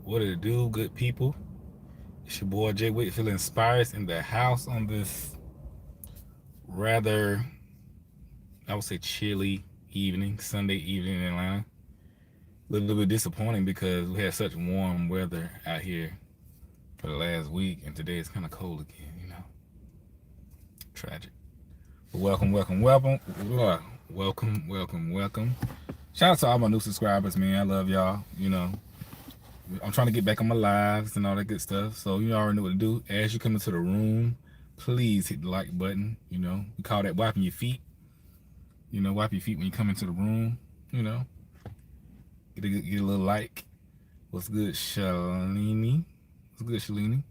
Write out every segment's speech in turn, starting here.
What did it do, good people? It's your boy Jay Wick, feeling inspired in the house on this rather, I would say, chilly evening, Sunday evening in Atlanta. A little bit disappointing because we had such warm weather out here for the last week, and today it's kind of cold again. Tragic. But welcome. Shout out to all my new subscribers, man. I love y'all. I'm trying to get back on my lives and all that good stuff. So you already know what to do. As you come into the room, please hit the like button. We call that wiping your feet. Wipe your feet when you come into the room. Get a little like. What's good, Shalini? What's good, Shalini?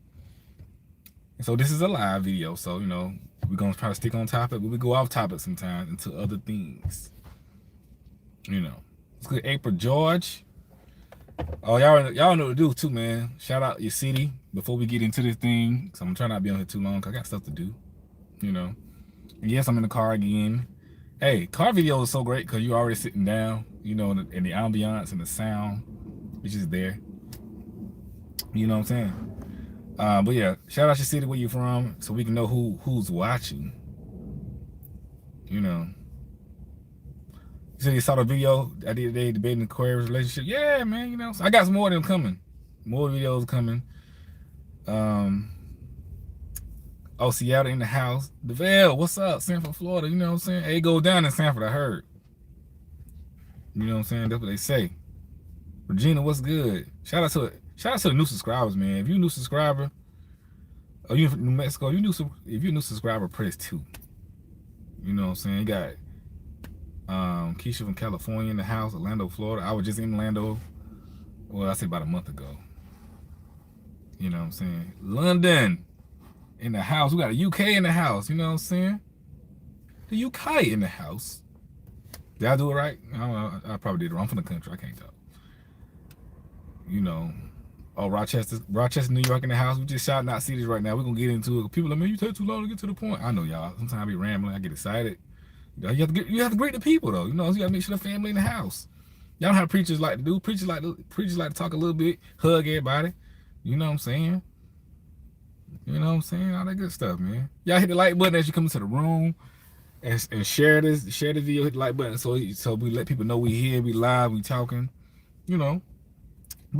And so this is a live video. So, we're going to try to stick on topic, but we go off topic sometimes into other things. What's good, April George? Oh, y'all know what to do too, man. Shout out your city before we get into this thing. So I'm trying not to be on here too long because I got stuff to do. And yes, I'm in the car again. Hey, car video is so great because you're already sitting down, and the ambiance and the sound is just there. You know what I'm saying? But yeah, shout out your city where you're from so we can know who's watching. You said you saw the video I did today debating the Aquarius relationship. Yeah, man, so I got some more of them coming. More videos coming. Oh, Seattle in the house. DeVale, what's up? Sanford, Florida. You know what I'm saying? Hey, it goes down in Sanford, I heard. You know what I'm saying? That's what they say. Regina, what's good? Shout out to the new subscribers, man. If you're a new subscriber, or you from New Mexico, if you're a new subscriber, press 2. You know what I'm saying? You got Keisha from California in the house, Orlando, Florida. I was just in Orlando, well, I say about a month ago. You know what I'm saying? London in the house. We got a UK in the house. You know what I'm saying? The UK in the house. Did I do it right? I probably did it wrong. I'm from the country. I can't talk. Oh, Rochester, New York in the house. We just shouting out cities right now. We're going to get into it. People are like, man, you take too long to get to the point. I know, y'all. Sometimes I be rambling. I get excited. You have to greet the people though. You got to make sure the family in the house. Y'all know how preachers like to do. Preachers like to talk a little bit, hug everybody. You know what I'm saying? All that good stuff, man. Y'all hit the like button as you come into the room and share this video. Hit the like button so we let people know we here, we live, we talking. But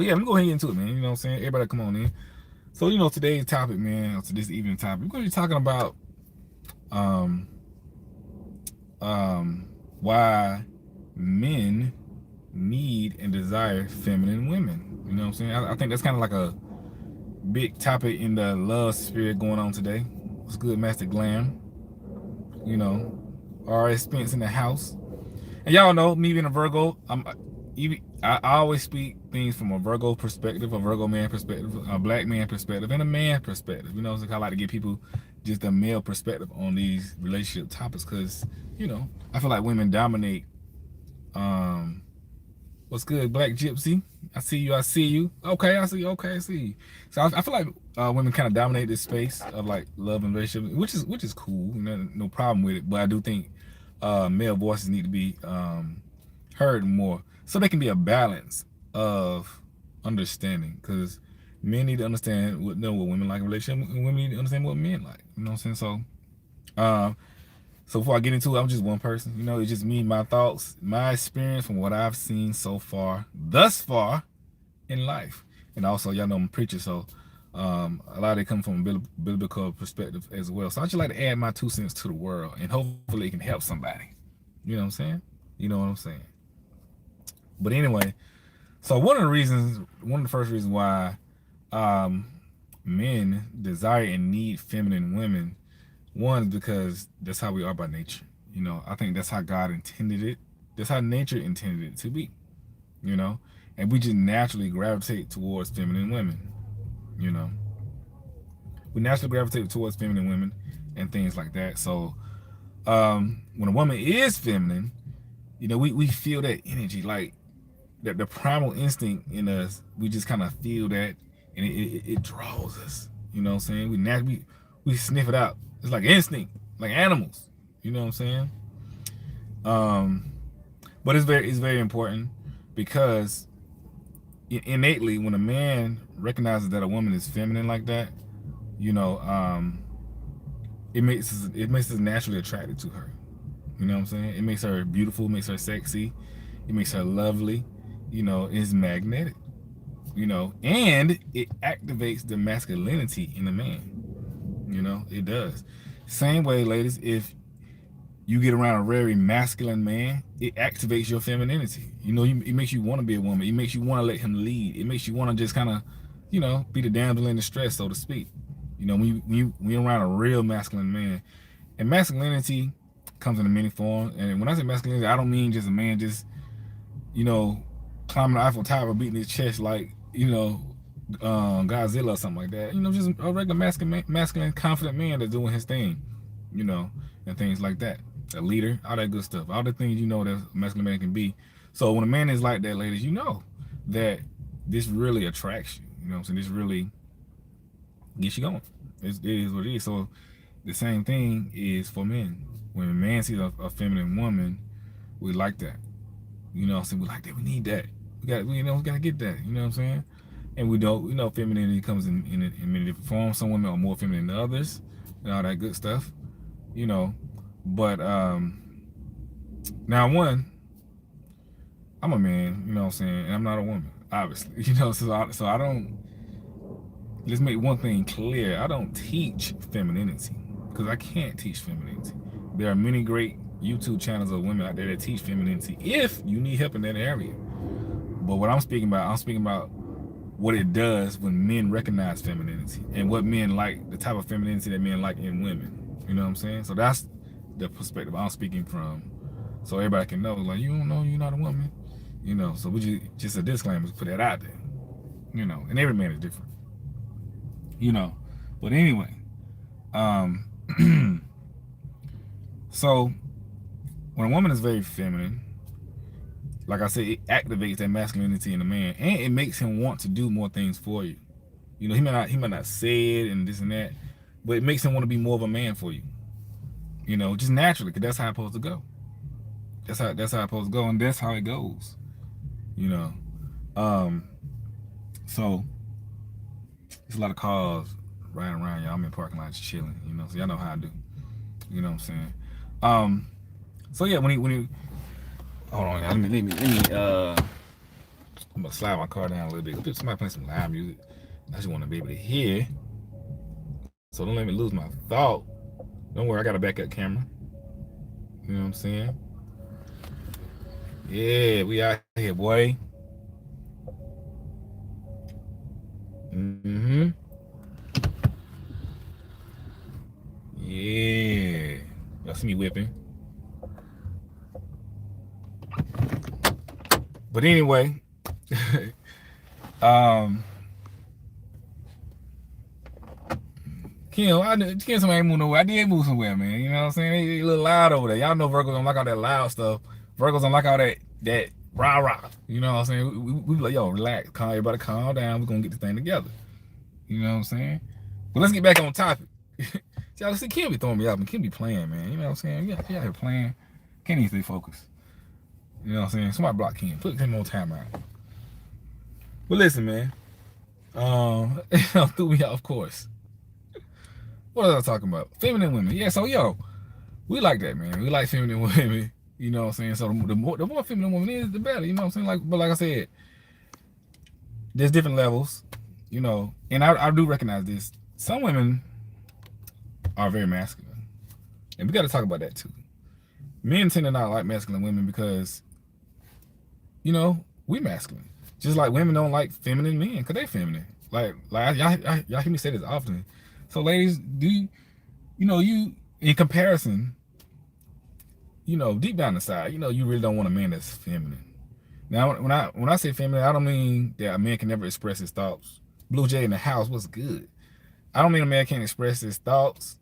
yeah, let me go ahead and get into it, man. You know what I'm saying? Everybody come on in. So today's topic, man, or this evening topic, we're gonna be talking about why men need and desire feminine women. You know what I'm saying? I think that's kind of like a big topic in the love spirit going on today. What's good, Master Glam? R.S. Spence in the house. And y'all know, me being a Virgo, I always speak things from a Virgo perspective, a Virgo man perspective, a black man perspective, and a man perspective. So I like to give people just a male perspective on these relationship topics because, I feel like women dominate. What's good, Black Gypsy? I see you. Okay, I see you. So I feel like women kind of dominate this space of like love and relationship, which is cool. No problem with it. But I do think male voices need to be heard more so they can be a balance of understanding because men need to understand what women like in a relationship and women need to understand what men like. You know what I'm saying? So before I get into it, I'm just one person. It's just me, my thoughts, my experience from what I've seen thus far in life. And also, y'all know I'm a preacher, so a lot of it come from a biblical perspective as well. So I just like to add my 2 cents to the world, and hopefully it can help somebody. You know what I'm saying? You know what I'm saying? But anyway, so one of the first reasons why men desire and need feminine women, one is because that's how we are by nature. I think that's how God intended it. That's how nature intended it to be. And we just naturally gravitate towards feminine women. We naturally gravitate towards feminine women and things like that. So when a woman is feminine, we feel that energy, like the primal instinct in us. We just kind of feel that, and it draws us. You know what I'm saying? We sniff it out. It's like instinct, like animals. You know what I'm saying? But it's very important because innately, when a man recognizes that a woman is feminine like that, you know, it makes us naturally attracted to her. You know what I'm saying? It makes her beautiful, makes her sexy, it makes her lovely. It's magnetic. And it activates the masculinity in the man. It does. Same way, ladies, if you get around a very masculine man, it activates your femininity. It makes you want to be a woman. It makes you want to let him lead. It makes you want to just kind of, be the damsel in distress, so to speak. When you're around a real masculine man, and masculinity comes in many forms. And when I say masculinity, I don't mean just a man just, you know, climbing the Eiffel Tower, beating his chest like, Godzilla or something like that. Just a regular masculine, confident man that's doing his thing, you know, and things like that. A leader, all that good stuff, all the things that a masculine man can be. So when a man is like that, ladies, you know that this really attracts you. You know what I'm saying? This really gets you going. It is what it is. So the same thing is for men. When a man sees a feminine woman, we like that. So we like that. We need that. We gotta get that. You know what I'm saying? And femininity comes in many different forms. Some women are more feminine than others, and all that good stuff. You know, but now I'm a man. You know what I'm saying, and I'm not a woman, obviously. So I don't. Let's make one thing clear. I don't teach femininity because I can't teach femininity. There are many great YouTube channels of women out there that teach femininity if you need help in that area. But what I'm speaking about what it does when men recognize femininity and what men like, the type of femininity that men like in women. You know what I'm saying? So that's the perspective I'm speaking from. So everybody can know, like, you don't know you're not a woman. So we just a disclaimer to put that out there. And every man is different. But anyway, um, so when a woman is very feminine, like I said, it activates that masculinity in a man, and it makes him want to do more things for you. He might not say it and this and that, but it makes him want to be more of a man for you. Just naturally, because that's how it's supposed to go. That's how it's supposed to go, and that's how it goes. You know, so there's a lot of cars riding around, y'all. I'm in parking lots chilling. So y'all know how I do. You know what I'm saying? So yeah, when he hold on, y'all. I'm gonna slide my car down a little bit. Somebody playing some live music. I just want to be able to hear. So don't let me lose my thought. Don't worry, I got a backup camera. You know what I'm saying? Yeah, we out here, boy. Mm-hmm. Yeah. Y'all see me whipping. But anyway, Kim, somebody move nowhere. I did move somewhere, man. You know what I'm saying? They a little loud over there. Y'all know Virgos don't like all that loud stuff. Virgos don't like all that rah rah. You know what I'm saying? We like, yo, relax, everybody calm down. We're gonna get this thing together. You know what I'm saying? But let's get back on topic. See, y'all see Kim be throwing me out, and Kim be playing, man. You know what I'm saying? Yeah, here playing. Can't even stay focused. You know what I'm saying? Somebody block Kim. Put him on timeout. But listen, man. Threw me out, of course. What was I talking about? Feminine women. Yeah, so we like that, man. We like feminine women. You know what I'm saying? So the more feminine woman is, the better. You know what I'm saying? But like I said, there's different levels. And I do recognize this. Some women are very masculine, and we got to talk about that too. Men tend to not like masculine women because we masculine. Just like women don't like feminine men because they feminine. Like y'all hear me say this often. So ladies, you in comparison, deep down inside, you really don't want a man that's feminine. Now, when I say feminine, I don't mean that a man can never express his thoughts. Blue Jay in the house, what's good? I don't mean a man can't express his thoughts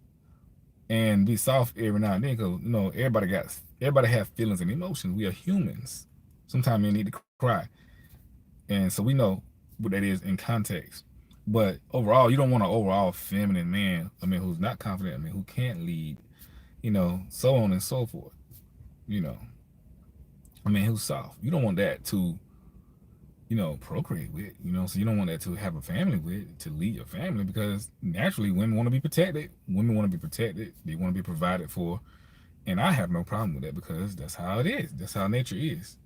and be soft every now and then, because everybody have feelings and emotions. We are humans. Sometimes men need to cry, and so we know what that is in context. But overall, you don't want an overall feminine man. I mean, who's not confident. I mean, who can't lead. So on and so forth. I mean, who's soft. You don't want that to procreate with, so you don't want that to have a family with, to lead your family, because naturally women want to be protected. Women want to be protected. They want to be provided for. And I have no problem with that because that's how it is. That's how nature is.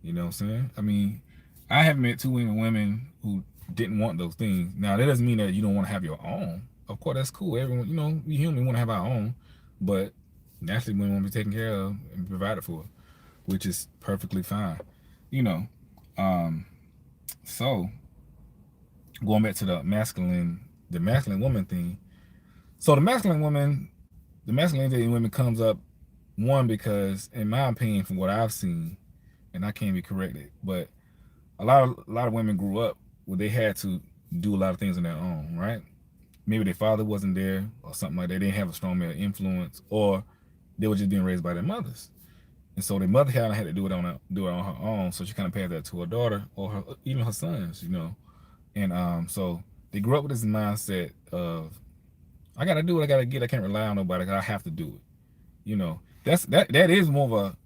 You know what I'm saying? I mean, I have met two women who didn't want those things. Now, that doesn't mean that you don't want to have your own. Of course, that's cool. Everyone, we human want to have our own. But naturally, women want to be taken care of and provided for, which is perfectly fine. You know, um, so going back to the masculine woman thing. So the masculinity in women comes up, one, because in my opinion, from what I've seen, and I can't be corrected, but a lot of women grew up where they had to do a lot of things on their own, right? Maybe their father wasn't there or something like that. They didn't have a strong male influence, or they were just being raised by their mothers. And so their mother kind of had to do it on her own. So she kind of passed that to her daughter or even her sons. And so they grew up with this mindset of, I gotta do what I gotta get. I can't rely on nobody. I have to do it. That is more of a,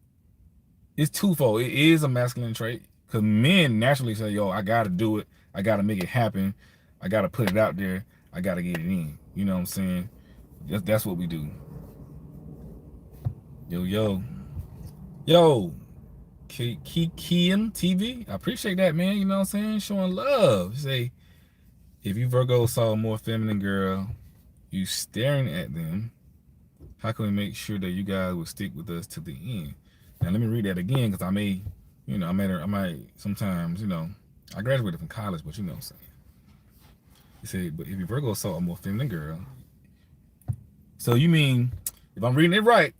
it's twofold. It is a masculine trait because men naturally say, "Yo, I gotta do it. I gotta make it happen. I gotta put it out there. I gotta get it in." You know what I'm saying? That's what we do. Yo, yo, yo. Kim TV. I appreciate that, man. You know what I'm saying? Showing love. Say, if you Virgo saw a more feminine girl, you staring at them, how can we make sure that you guys will stick with us to the end? Now let me read that again, because I might sometimes, I graduated from college, but you know what I'm saying. You say, but if you Virgo saw a more feminine girl, so you mean, if I'm reading it right,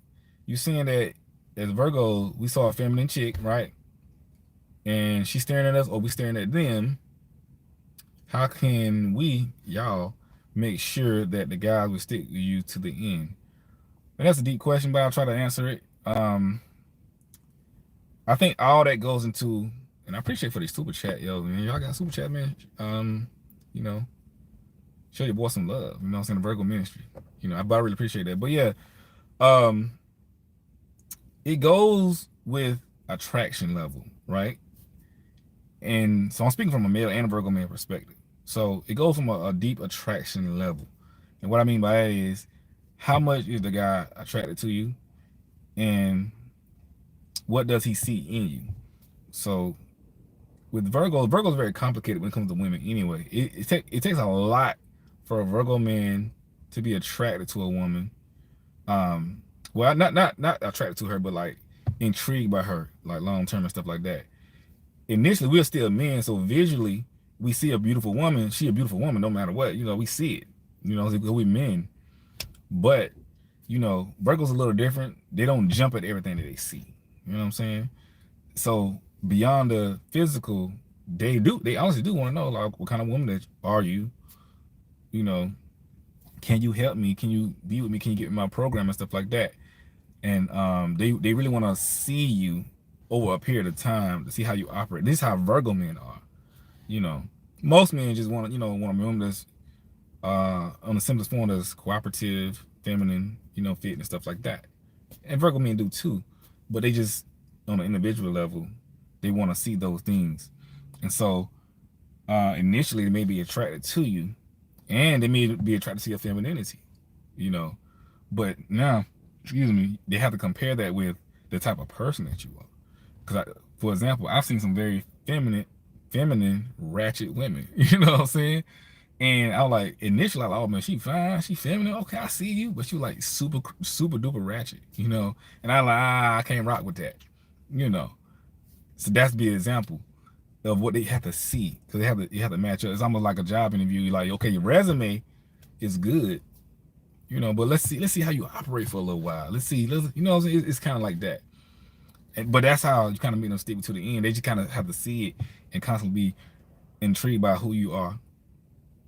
you saying that as Virgo, we saw a feminine chick, right? And she's staring at us, or we staring at them. How can we, y'all, make sure that the guys will stick with you to the end? And that's a deep question, but I'll try to answer it. I think all that goes into, and I appreciate for the super chat, yo, man. Y'all got super chat, man. You know, show your boy some love. You know what I'm saying? The Virgo ministry. I really appreciate that. But yeah, um, it goes with attraction level, right? And so I'm speaking from a male and a Virgo man perspective. So it goes from a deep attraction level. And what I mean by that is, how much is the guy attracted to you, and what does he see in you? So with Virgo's very complicated when it comes to women anyway. It takes a lot for a Virgo man to be attracted to a woman. Well, not attracted to her, but like intrigued by her, like long term and stuff like that. Initially, we're still men, so visually we see a beautiful woman. She a beautiful woman, no matter what. We see it. We men. But Virgo's a little different. They don't jump at everything that they see. You know what I'm saying? So beyond the physical, they honestly do want to know, like, what kind of woman that are you? Can you help me? Can you be with me? Can you get in my program and stuff like that? And they really want to see you over a period of time to see how you operate. This is how Virgo men are. Most men just want a woman that's on the simplest form, that's cooperative, feminine, fit and stuff like that. And Virgo men do too, but they just, on an individual level, they want to see those things. And so initially they may be attracted to you, and they may be attracted to your femininity, but now, excuse me, they have to compare that with the type of person that you are. Because, for example, I've seen some very feminine ratchet women. You know what I'm saying? And I was like, initially, I was like, oh man, she fine, she feminine. Okay, I see you, but you like super duper ratchet. And I like, I can't rock with that. you know. So that's be an example of what they have to see, because you have to match up. It's almost like a job interview. You're like, okay, your resume is good, but let's see how you operate for a little while. Let's it's kind of like that. But that's how you kind of make them stick to the end. They just kind of have to see it and constantly be intrigued by who you are,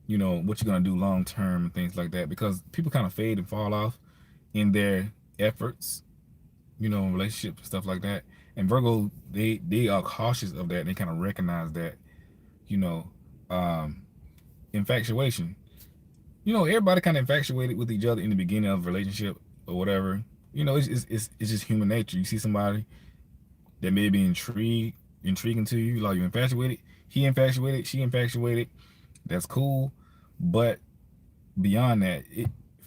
what you're gonna do long term and things like that. Because people kind of fade and fall off in their efforts, relationships and stuff like that. And Virgo, they are cautious of that. They kind of recognize that, you know, um, infatuation. Everybody kind of infatuated with each other in the beginning of a relationship or whatever. It's just human nature. You see somebody that may be intriguing to you, like you're infatuated, he infatuated, she infatuated. That's cool, but beyond that,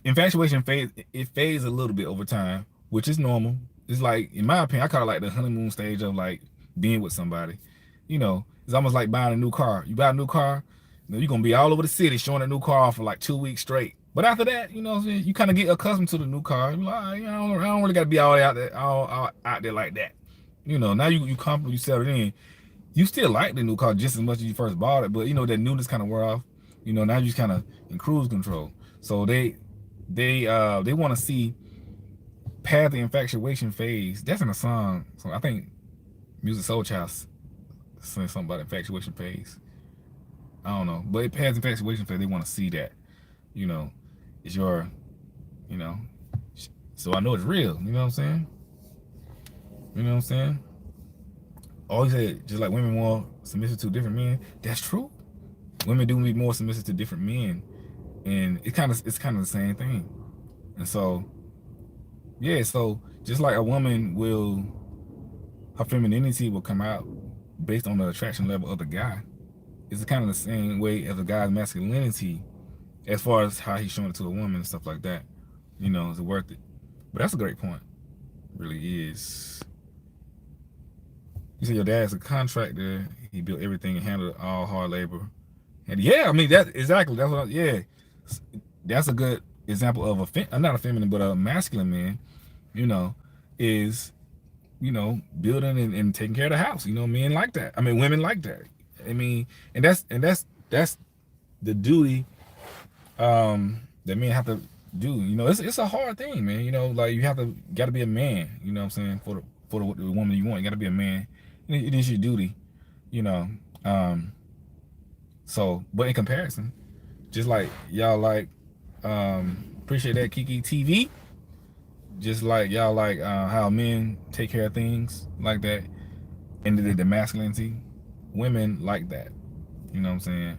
infatuation fades. It fades a little bit over time, which is normal. It's like, in my opinion, I call it like the honeymoon stage of like being with somebody. It's almost like buying a new car. You buy a new car, you're gonna be all over the city showing a new car off for like 2 weeks straight. But after that, what I'm saying, you kind of get accustomed to the new car. You're like, I don't really got to be all out there, all out there like that. Now you comfortable, you settled in. You still like the new car just as much as you first bought it, but that newness kind of wear off. Now you just kind of in cruise control. So they want to see past the infatuation phase. That's in a song. So I think Music Soul Child saying something about infatuation phase. I don't know, but past infatuation phase, they want to see that. It's your, you know. So I know it's real. You know what I'm saying? You know what I'm saying? Always said, just like women more submissive to different men. That's true. Women do be more submissive to different men, and it's kind of the same thing. And so, yeah. So just like a woman will, her femininity will come out based on the attraction level of the guy. It's kind of the same way as a guy's masculinity, as far as how he's showing it to a woman and stuff like that. Is it worth it? But that's a great point. It really is. You said your dad's a contractor. He built everything and handled all hard labor. And yeah, I mean that's exactly that's what. That's a good example of not a feminine but a masculine man. Is building and taking care of the house. Men like that. I mean, women like that. I mean, and that's the duty that men have to do. It's a hard thing, man. Like you got to be a man. You know what I'm saying, for the woman you want. You got to be a man. It is your duty. So, but in comparison, just like y'all like, appreciate that Kiki TV. Just like y'all like how men take care of things like that, and the masculinity, women like that. You know what I'm saying?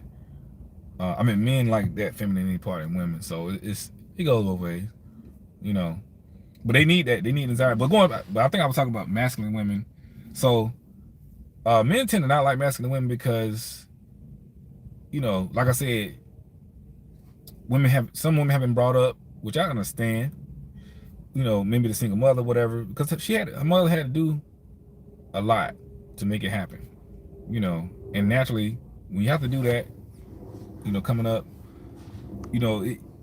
I mean, men like that femininity part in women. So it goes both ways. But they need that. They need desire. But I think I was talking about masculine women. So men tend to not like masculine women because, like I said, some women have been brought up, which I understand. Maybe the single mother, whatever, because her mother had to do a lot to make it happen. And naturally, when you have to do that, coming up,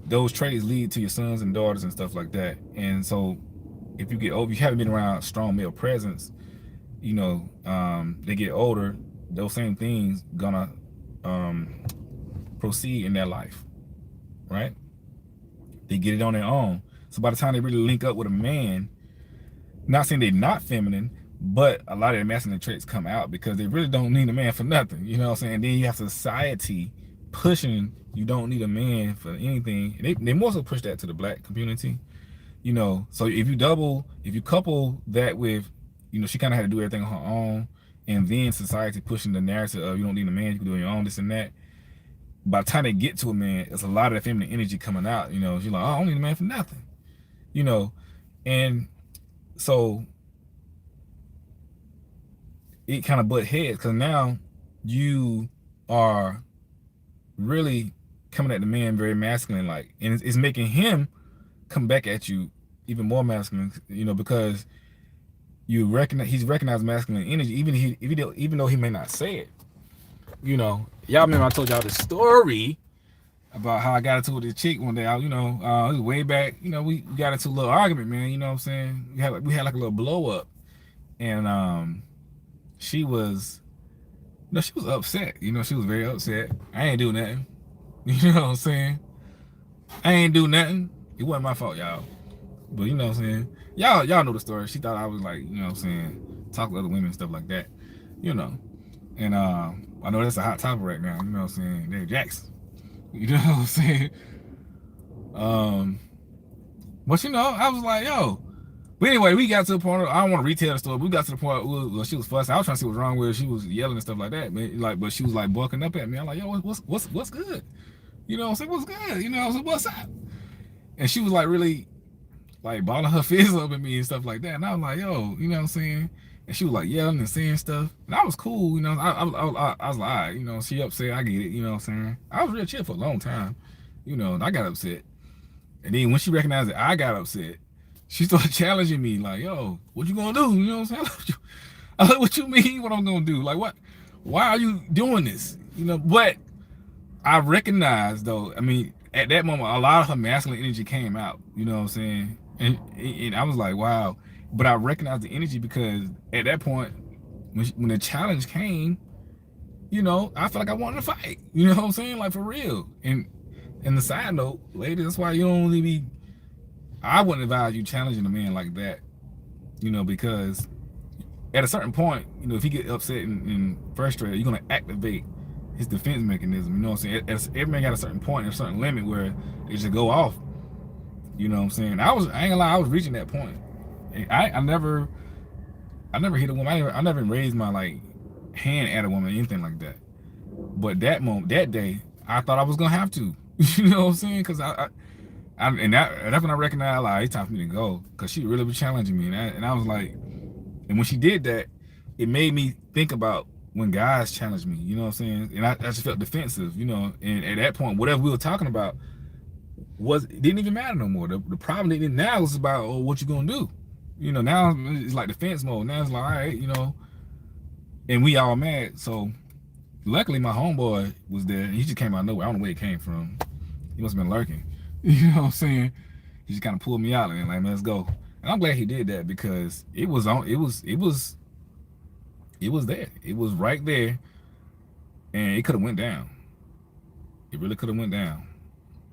those traits lead to your sons and daughters and stuff like that. And so, if you get older, you haven't been around strong male presence, they get older, those same things gonna proceed in their life, right? They get it on their own. So by the time they really link up with a man, not saying they're not feminine, but a lot of their masculine traits come out because they really don't need a man for nothing. You know what I'm saying? Then you have society pushing you don't need a man for anything. They more so push that to the black community. So if you couple that with, she kind of had to do everything on her own, and then society pushing the narrative of you don't need a man, you can do it on your own, this and that. By the time they get to a man, it's a lot of the feminine energy coming out. She's like, oh, I don't need a man for nothing. And so it kind of butt heads because now you are really coming at the man very masculine like, and it's making him come back at you even more masculine, because he's recognized masculine energy, even though he may not say it. Y'all remember I told y'all the story about how I got into it with this chick one day. It was way back. We got into a little argument, man. You know what I'm saying? We had like a little blow up, and she was upset. She was very upset. I ain't do nothing. You know what I'm saying? I ain't do nothing. It wasn't my fault, y'all. But you know what I'm saying? Y'all know the story. She thought I was like, talk to other women and stuff like that. And I know that's a hot topic right now. You know what I'm saying? Dave Jackson. You know what I'm saying? But I was like, yo. But anyway, we got to the point. I don't want to retell the story. But we got to the point where she was fussing. I was trying to see what's wrong with her. She was yelling and stuff like that. But she was like bucking up at me. I'm like, yo, what's good? You know what I'm saying? What's good? You know what I'm saying? What's up? And she was like really like balling her fist up at me and stuff like that. And I was like, yo, you know what I'm saying? And she was like yelling and saying stuff, and I was cool, you know. I was like, all right, you know, she upset, I get it, you know what I'm saying. I was real chill for a long time, you know, and I got upset. And then when she recognized that I got upset, she started challenging me, like, yo, what you gonna do? You know what I'm saying? I like, what you mean? What I'm gonna do? Like, what? Why are you doing this? You know, but I recognized though. I mean, at that moment, a lot of her masculine energy came out. You know what I'm saying? And I was like, wow. But I recognized the energy because at that point, when the challenge came, you know, I felt like I wanted to fight. You know what I'm saying? Like for real. And the side note, ladies, that's why you don't really be. I wouldn't advise you challenging a man like that. You know, because at a certain point, you know, if he get upset and frustrated, you're gonna activate his defense mechanism. You know what I'm saying? Every man got a certain point, a certain limit where it should go off. You know what I'm saying? I ain't gonna lie, I was reaching that point. I never hit a woman. I never raised my like hand at a woman or anything like that. But that moment, that day, I thought I was gonna have to. You know what I'm saying? Because that's when I recognized like it's time for me to go because she really was challenging me, and I was like, and when she did that, it made me think about when guys challenged me. You know what I'm saying? And I just felt defensive. You know, and at that point, whatever we were talking about it didn't even matter no more. The problem now is about what you gonna do. You know, now it's like defense mode. Now it's like, all right, you know, and we all mad. So luckily my homeboy was there and he just came out of nowhere. I don't know where he came from. He must have been lurking. You know what I'm saying? He just kind of pulled me out and like, man, let's go. And I'm glad he did that because it was there. It was right there, and it could have went down. It really could have went down.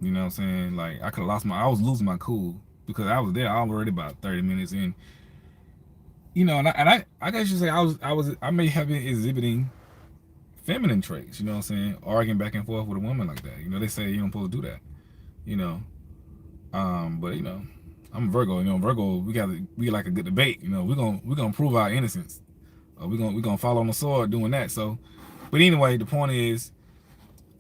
You know what I'm saying? Like I could have I was losing my cool because I was there already about 30 minutes in. You know, I guess you say I may have been exhibiting feminine traits. You know what I'm saying? Arguing back and forth with a woman like that. You know, they say you don't supposed to do that. You know, but you know, I'm a Virgo. You know, Virgo, we like a good debate. You know, we're gonna prove our innocence. We're gonna fall on the sword doing that. So, but anyway, the point is,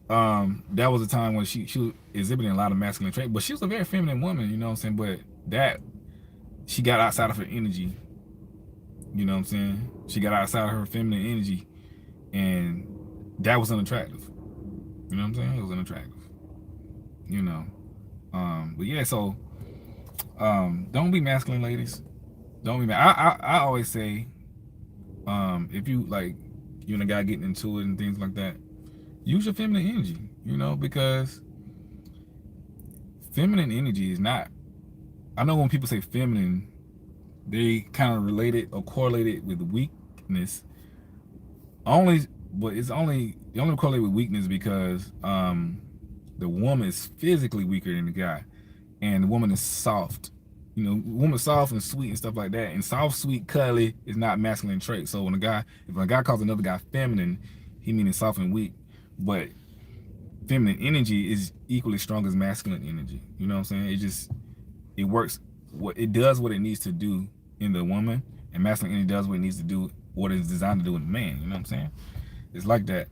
that was a time when she was exhibiting a lot of masculine traits, but she was a very feminine woman. You know what I'm saying? But that she got outside of her energy. You know what I'm saying? She got outside of her feminine energy, and that was unattractive. You know what I'm saying? It was unattractive. You know. But yeah, so don't be masculine, ladies. Don't be I always say, if you like you and a guy getting into it and things like that, use your feminine energy, you know, because feminine energy is not, I know when people say feminine, they kind of relate it or correlate it with weakness. But it's only correlate with weakness because the woman is physically weaker than the guy, and the woman is soft. You know, woman soft and sweet and stuff like that. And soft, sweet, cuddly is not masculine trait. So if a guy calls another guy feminine, he meaning soft and weak. But feminine energy is equally strong as masculine energy. You know what I'm saying? It works. It does what it needs to do in the woman, and masculine energy does what it needs to do, what it's designed to do in the man. You know what I'm saying? It's like that.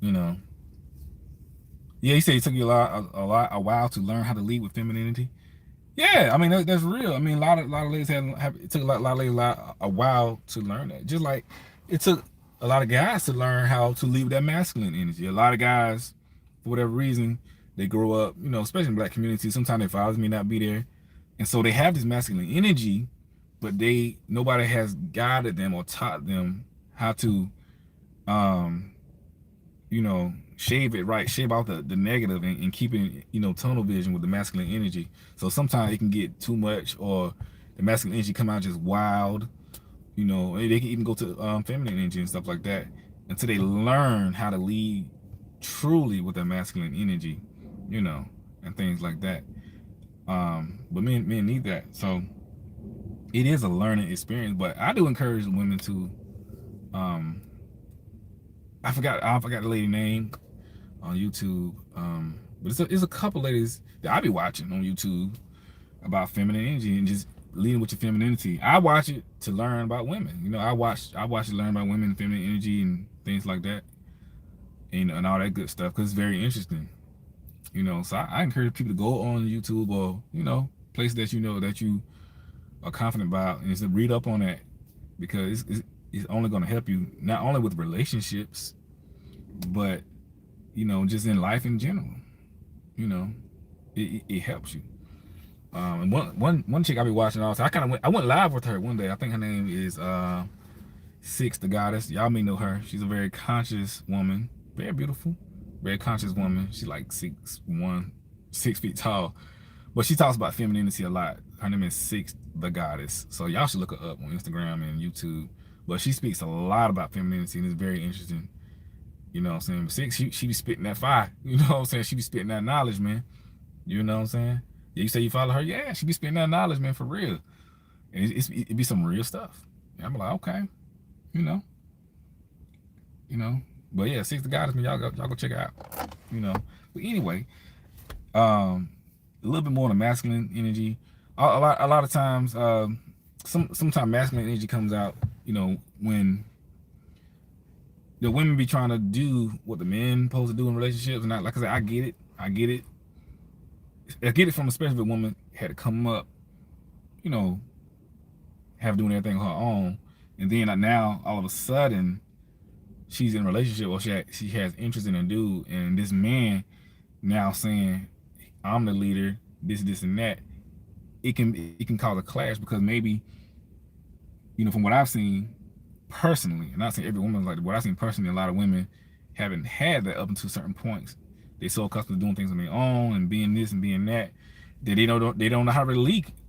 You know. Yeah, he said it took you a while to learn how to lead with femininity. Yeah, I mean that's real. I mean a lot of ladies have it took a lot of ladies a while to learn that. Just like it took a lot of guys to learn how to lead with that masculine energy. A lot of guys, for whatever reason, they grow up, you know, especially in black communities, sometimes their fathers may not be there. And so they have this masculine energy, but nobody has guided them or taught them how to you know, shave out the negative and keeping, you know, tunnel vision with the masculine energy. So sometimes it can get too much or the masculine energy come out just wild, you know, they can even go to feminine energy and stuff like that until they learn how to lead truly with their masculine energy, you know, and things like that. But men need that. So it is a learning experience, but I do encourage women to, I forgot the lady name on YouTube, but it's a couple ladies that I be watching on YouTube about feminine energy and just leading with your femininity. I watch it to learn about women. You know, I watch to learn about women, feminine energy, and things like that, and all that good stuff because it's very interesting. You know, so I encourage people to go on YouTube or, you know, places that you know that you are confident about and just read up on that because it's only going to help you not only with relationships, but just in life in general. You know, it helps you. And one chick I be watching also. I went live with her one day. I think her name is Six the Goddess. Y'all may know her. She's a very conscious woman, very beautiful, very conscious woman. She's like 6'1", 6 feet tall, but she talks about femininity a lot. Her name is Six the Goddess. So y'all should look her up on Instagram and YouTube. But she speaks a lot about femininity and it's very interesting. You know what I'm saying? Six, she be spitting that fire. You know what I'm saying? She be spitting that knowledge, man. You know what I'm saying? Yeah, you say you follow her? Yeah, she be spitting that knowledge, man, for real. And it be some real stuff. And I'm like, okay, you know, you know. But yeah, Six the Goddess, man, y'all go check it out. You know. But anyway, a little bit more on the masculine energy. A lot of times, sometimes masculine energy comes out, when the women be trying to do what the men supposed to do in relationships. And like I said, I get it. I get it from especially if a woman had to come up, have doing everything on her own, and then now all of a sudden she's in a relationship or she has interest in a dude, and this man now saying, I'm the leader, this and that. It can cause a clash because maybe, from what I've seen personally, and not saying every woman's like what I've seen personally, a lot of women haven't had that up until certain points. They so accustomed to doing things on their own and being this and being that they don't know how to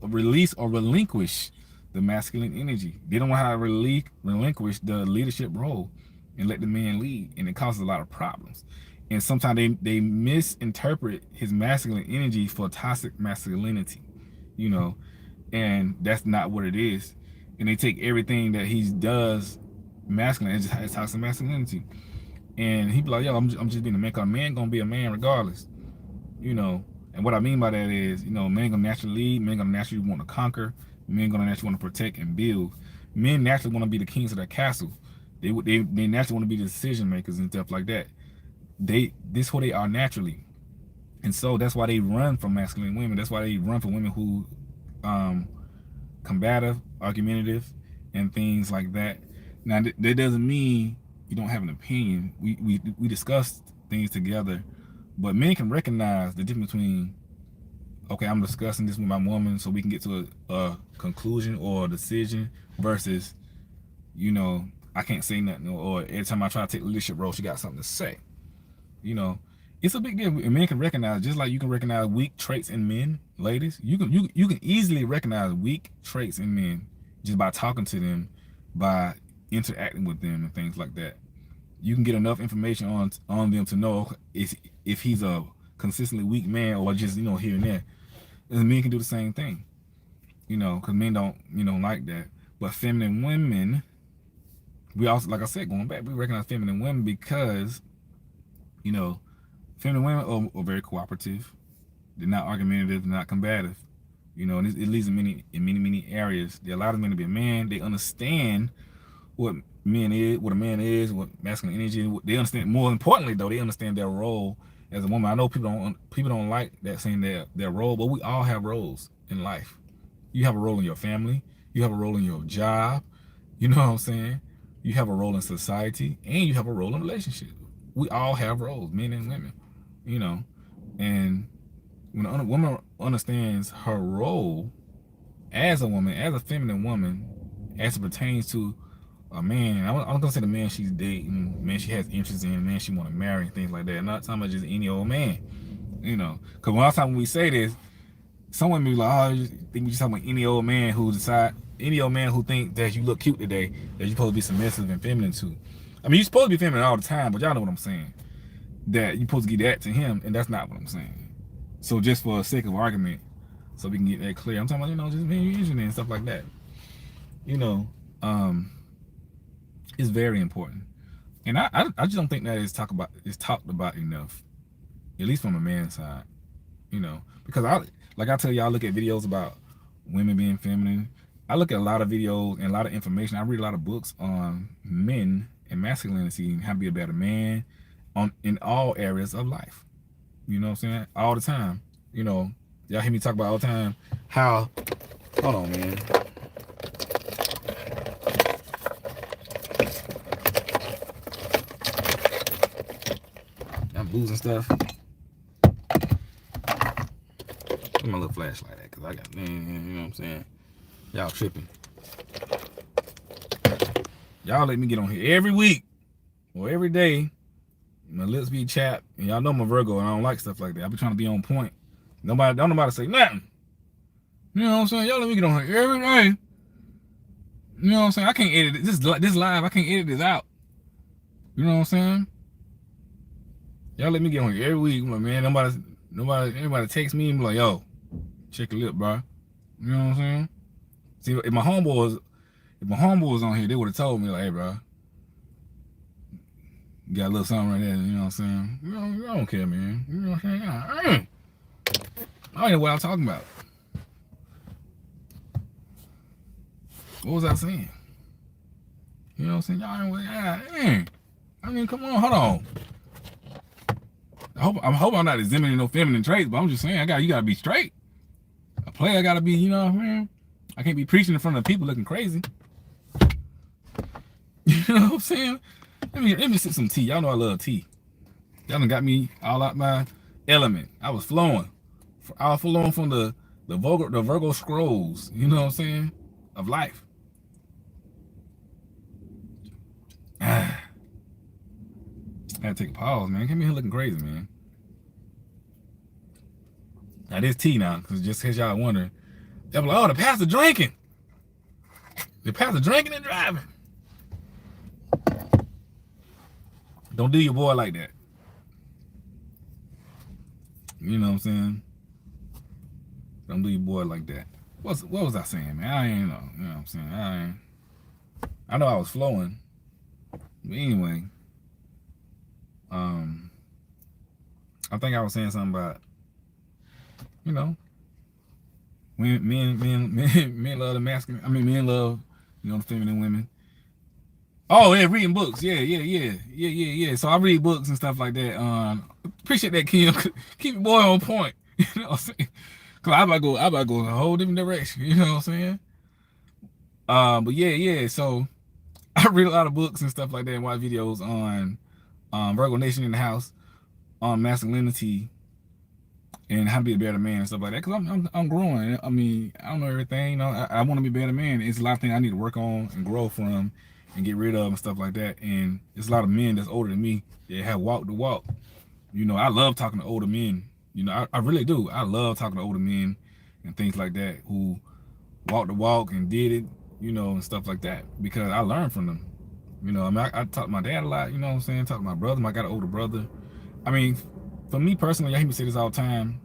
release or relinquish the masculine energy. They don't know how to relinquish the leadership role and let the man lead, and it causes a lot of problems. And sometimes they misinterpret his masculine energy for toxic masculinity, and that's not what it is. And they take everything that he does masculine and just has toxic masculinity. And he be like, yo, I'm just being a man, because a man gonna be a man regardless, And what I mean by that is, men gonna naturally lead, men gonna naturally want to conquer, men gonna naturally want to protect and build. Men naturally want to be the kings of their castle. They naturally want to be the decision makers and stuff like that. This who they are naturally, and so that's why they run from masculine women. That's why they run from women who, combative, argumentative, and things like that. Now that doesn't mean you don't have an opinion. We discuss things together, but men can recognize the difference between, okay, I'm discussing this with my woman so we can get to a conclusion or a decision, versus, I can't say nothing, or every time I try to take the leadership role, she got something to say. It's a big deal. And men can recognize, just like you can recognize weak traits in men, ladies. You can easily recognize weak traits in men just by talking to them, by interacting with them and things like that. You can get enough information on them to know if he's a consistently weak man or just here and there. And men can do the same thing, because men don't like that. But feminine women, we also, like I said, going back, we recognize feminine women because feminine women are very cooperative. They're not argumentative, they're not combative. And it leads in many areas. They allow the men to be a man. They understand what a man is, what masculine energy is. They understand, more importantly though, they understand their role as a woman. I know people don't like that, saying their role, but we all have roles in life. You have a role in your family, you have a role in your job, you know what I'm saying? You have a role in society, and you have a role in relationships. We all have roles, men and women, and when a woman understands her role as a woman, as a feminine woman, as it pertains to a man, I'm gonna say the man she's dating, man she has interest in, man she want to marry, things like that. I'm not talking about just any old man, because a lot of times when we say this, some women be like, oh, you think we just talking about any old man who think that you look cute today, that you're supposed to be submissive and feminine to. I mean, you're supposed to be feminine all the time, but y'all know what I'm saying. That you're supposed to get that to him, and that's not what I'm saying. So just for the sake of argument, so we can get that clear, I'm talking about, just being interested and stuff like that. It's very important. And I just don't think that is talked about enough, at least from a man's side. Because I tell y'all, I look at videos about women being feminine. I look at a lot of videos and a lot of information. I read a lot of books on men and masculinity and how to be a better man in all areas of life. You know what I'm saying? All the time. Y'all hear me talk about all the time how, hold on, man. boots and stuff. Put my little flashlight at, cause I got, you know what I'm saying? Y'all tripping. Y'all let me get on here every week or every day. My lips be chapped, and y'all know I'm a Virgo, and I don't like stuff like that. I be trying to be on point. Don't nobody say nothing. You know what I'm saying? Y'all let me get on here every day. You know what I'm saying? I can't edit it. This live, I can't edit this out. You know what I'm saying? Y'all let me get on here every week. I'm like, man, anybody text me and be like, yo, check your lip, bro. You know what I'm saying? See, if my homeboy was on here, they would have told me, like, hey, bro, you got a little something right there. You know what I'm saying? You know, I don't care, man. You know what I'm saying? I don't know what I'm talking about. What was I saying? You know what I'm saying? Y'all, I mean, come on, hold on. I hope I'm not exhibiting no feminine traits, but I'm just saying, you gotta be straight. A player gotta be, you know what I mean? I can't be preaching in front of people looking crazy. You know what I'm saying? Let me sip some tea. Y'all know I love tea. Y'all done got me all out my element. I was flowing. I was flowing from the Virgo scrolls, you know what I'm saying, of life. I had to take a pause, man. Came in here looking crazy, man. Now this tea now, cause just in case y'all wondering, they're like, oh, the pastor drinking. The pastor drinking and driving. Don't do your boy like that. You know what I'm saying? Don't do your boy like that. What was I saying, man? I ain't know. You know what I'm saying? I know I was flowing. But anyway, I think I was saying something about, you know, men love the masculine. I mean, men love, you know, the feminine women. Oh yeah, reading books. Yeah. So I read books and stuff like that. Appreciate that, Kim. Keep your boy on point. You know what I'm saying? Cause I about to go in a whole different direction. You know what I'm saying? But yeah. So I read a lot of books and stuff like that and watch videos on Virgo Nation in the house on masculinity and how to be a better man and stuff like that. Cause I'm growing. I mean, I don't know everything. You know, I want to be a better man. It's a lot of things I need to work on and grow from and get rid of and stuff like that. And there's a lot of men that's older than me that have walked the walk. You know, I love talking to older men. You know, I really do. I love talking to older men and things like that who walked the walk and did it, you know, and stuff like that, because I learned from them. You know, I mean, I talk to my dad a lot, you know what I'm saying? Talk to my brother. I got an older brother. I mean, for me personally, y'all hear me say this all the time.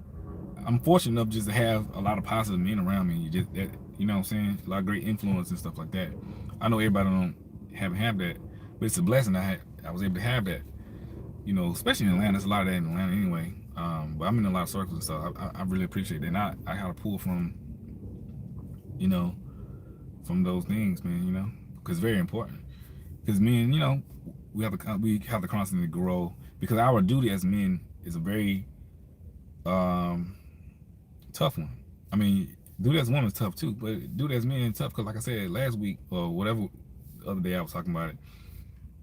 I'm fortunate enough just to have a lot of positive men around me. You know what I'm saying? A lot of great influence and stuff like that. I know everybody don't have that, but it's a blessing I was able to have that. You know, especially in Atlanta. There's a lot of that in Atlanta anyway. But I'm in a lot of circles and stuff. I really appreciate that. And I got to pull from, you know, from those things, man. You know, because it's very important. Because men, you know, we have to constantly grow, because our duty as men is a very tough one. I mean, duty as women is tough too, but duty as men is tough because, like I said last week or whatever the other day I was talking about it,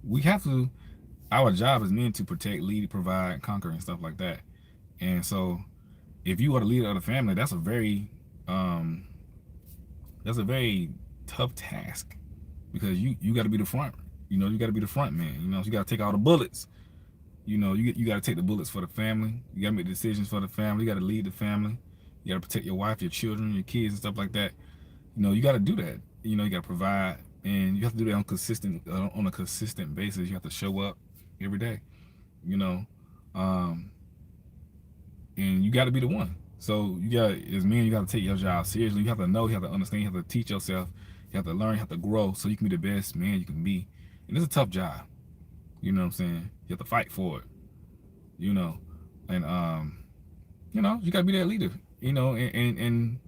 we have to. Our job as men to protect, lead, provide, conquer, and stuff like that. And so, if you are the leader of the family, that's a very tough task, because you got to be the front. You know, you got to be the front man. You know, you got to take all the bullets. You know, you got to take the bullets for the family. You got to make decisions for the family. You got to lead the family. You got to protect your wife, your children, your kids, and stuff like that. You know, you got to do that. You know, you got to provide, and you have to do that on a consistent basis. You have to show up every day. You know, and you got to be the one. So as men, you got to take your job seriously. You have to know, you have to understand, you have to teach yourself, you have to learn, you have to grow, so you can be the best man you can be. And it's a tough job. You know what I'm saying? You have to fight for it. You know, and you know, you got to be that leader. You know, and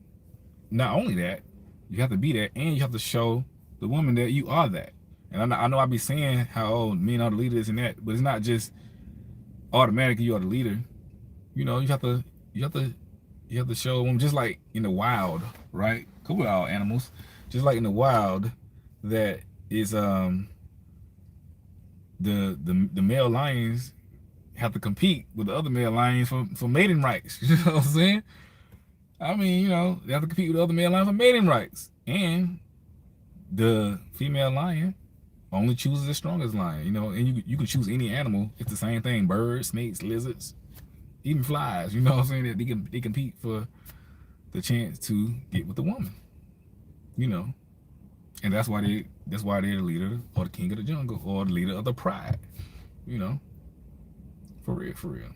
not only that, you have to be that, and you have to show the woman that you are that. And I know I be saying how men are the leaders and that, but it's not just automatically you are the leader. You know, you have to show them, just like in the wild, right? Cause we're all animals. Just like in the wild, that is the male lions have to compete with the other male lions for mating rights. You know what I'm saying? I mean, you know, they have to compete with the other male lions for mating rights. And the female lion only chooses the strongest lion, you know, and you can choose any animal. It's the same thing: birds, snakes, lizards, even flies. You know what I'm saying? That they compete for the chance to get with the woman. You know, and that's why they're the leader or the king of the jungle or the leader of the pride. You know, for real, for real.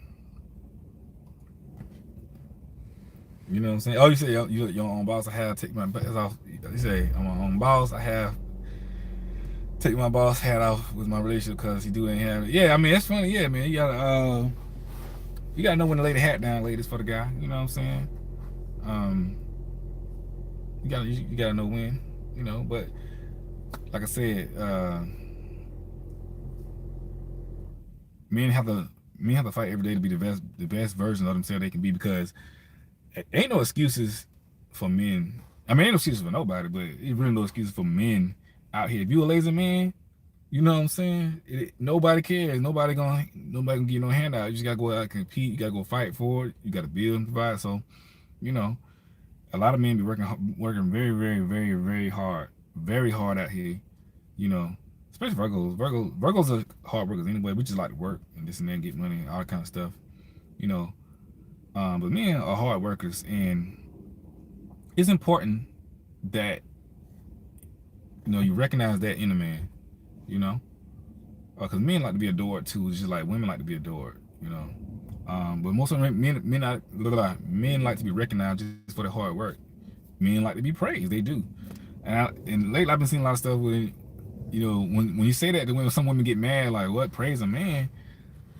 You know what I'm saying? Oh, you say you're your own boss. I have to take my hat off. You say I'm my own boss. I have take my boss hat off with my relationship because he do ain't have it. Yeah, I mean that's funny. Yeah, man, you gotta know when to lay the hat down, ladies, for the guy. You know what I'm saying? Um, you gotta know when. You know, but like I said, men have to men have to fight every day to be the best version of themselves they can be because ain't no excuses for men. I mean, ain't no excuses for nobody, but it really no excuses for men out here. If you a lazy man, you know what I'm saying? Nobody cares. Nobody gonna give you no handout. You just gotta go out and compete. You gotta go fight for it. You gotta build and provide. So, you know, a lot of men be working very, very, very, very hard out here. You know, especially Virgos. Virgos are hard workers anyway. We just like to work and this and that, get money, and all that kind of stuff. You know, but men are hard workers, and it's important that you recognize that in a man. You know, because men like to be adored too, just like women like to be adored. You know, but most of men like to be recognized just for their hard work. Men like to be praised. They do. And lately I've been seeing a lot of stuff with, when you say that to women, some women get mad like, what, praise a man?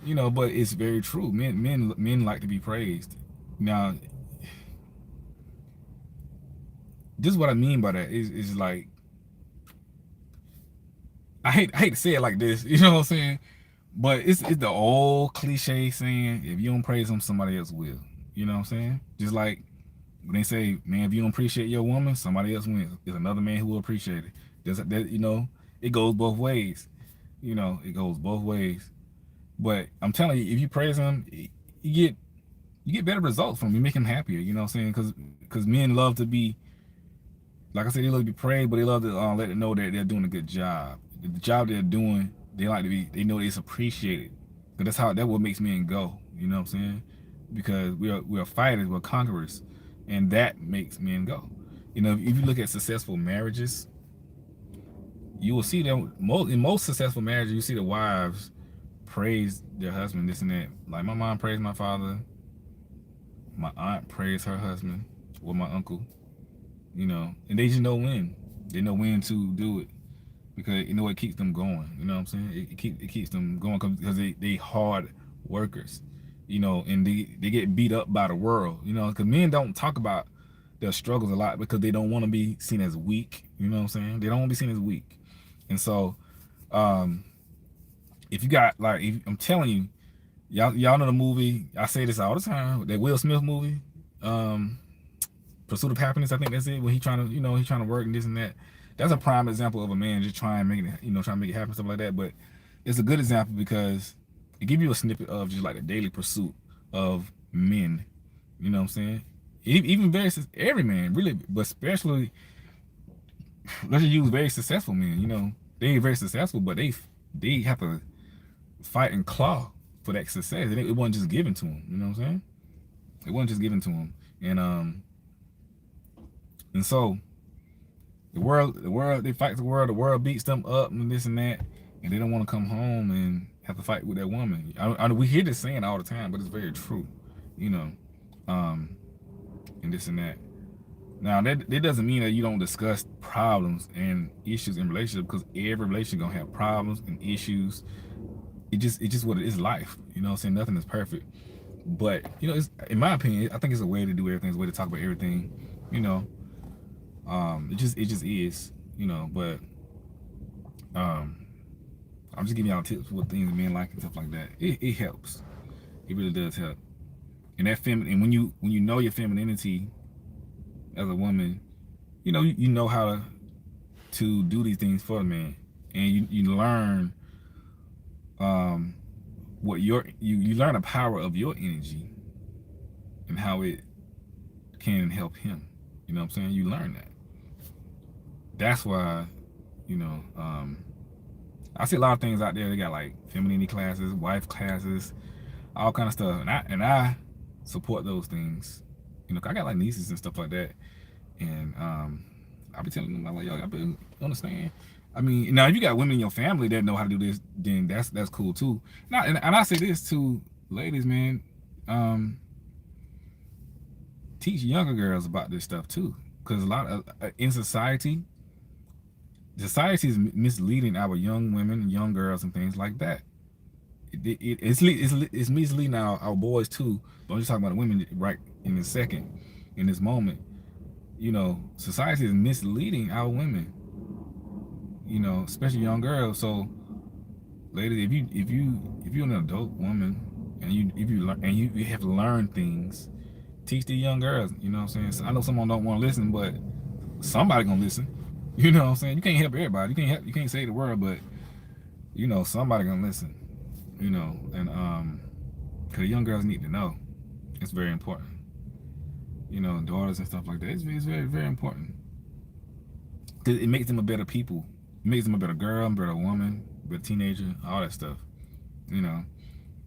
But it's very true. Men like to be praised. Now, this is what I mean by that. Is like, I hate to say it like this, you know what I'm saying? But it's the old cliche saying, if you don't praise them, somebody else will. You know what I'm saying? Just like when they say, man, if you don't appreciate your woman, somebody else wins. There's another man who will appreciate it. It goes both ways. It goes both ways. But I'm telling you, if you praise them, you get better results from them. You make them happier. You know what I'm saying? Because men love to be, like I said, they love to be praised, but they love to let them know that they're doing a good job. The job they're doing, they know it's appreciated. Because that's what makes men go. You know what I'm saying? Because we're fighters, we're conquerors, and that makes men go. If you look at successful marriages, you will see that in most successful marriages, you see the wives praise their husband, this and that. Like my mom praised my father, my aunt praised her husband, or my uncle. And they just know when. They know when to do it because it keeps them going. You know what I'm saying? It keeps them going because they hard workers. And they get beat up by the world. Because men don't talk about their struggles a lot because they don't want to be seen as weak. You know what I'm saying? They don't want to be seen as weak. And so, if you got I'm telling you, y'all know the movie. I say this all the time. That Will Smith movie, Pursuit of Happiness. I think that's it. When he's trying to work and this and that. That's a prime example of a man just trying to make it happen, stuff like that. But it's a good example because it gives you a snippet of just like the daily pursuit of men. You know what I'm saying? Even every man really, but especially let's just use very successful men. They ain't very successful, but they have to fight and claw for that success. It wasn't just given to them. You know what I'm saying? It wasn't just given to them. And so the world, they fight the world beats them up and this and that, and they don't want to come home and have to fight with that woman. We hear this saying all the time, but it's very true. And this and that. Now that doesn't mean that you don't discuss problems and issues in relationship, because every relationship gonna have problems and issues. It's just what it is, life. You know what I'm saying? Nothing is perfect. But it's, in my opinion, I think it's a way to do everything, it's a way to talk about everything. It just is. But I'm just giving y'all tips for what things men like and stuff like that. It helps. It really does help. And and when you know your femininity as a woman, you know how to do these things for the man, and you learn what you learn the power of your energy and how it can help him. You know what I'm saying? You learn that. That's why, you know, I see a lot of things out there. They got like femininity classes, wife classes, all kind of stuff, and I support those things. You know, I got like nieces and stuff like that, and I be telling them, I'm like, yo, I been understand. I mean, now if you got women in your family that know how to do this, then that's cool too. Now, and I say this to ladies, man, teach younger girls about this stuff too, because a lot of in society is misleading our young women, young girls, and things like that. It's misleading our boys too. But I'm just talking about the women right in this second, in this moment. You know, society is misleading our women. You know, especially young girls. So, ladies, if you're an adult woman and you have to learn things, teach the young girls. You know what I'm saying? So I know someone don't want to listen, but somebody gonna listen. You know what I'm saying? You can't help everybody. You can't save the world, but you know somebody gonna listen. You know, and because young girls need to know. It's very important. You know, daughters and stuff like that. It's very, very important. Cause it makes them a better people. It makes them a better girl, a better woman, a better teenager, all that stuff. You know,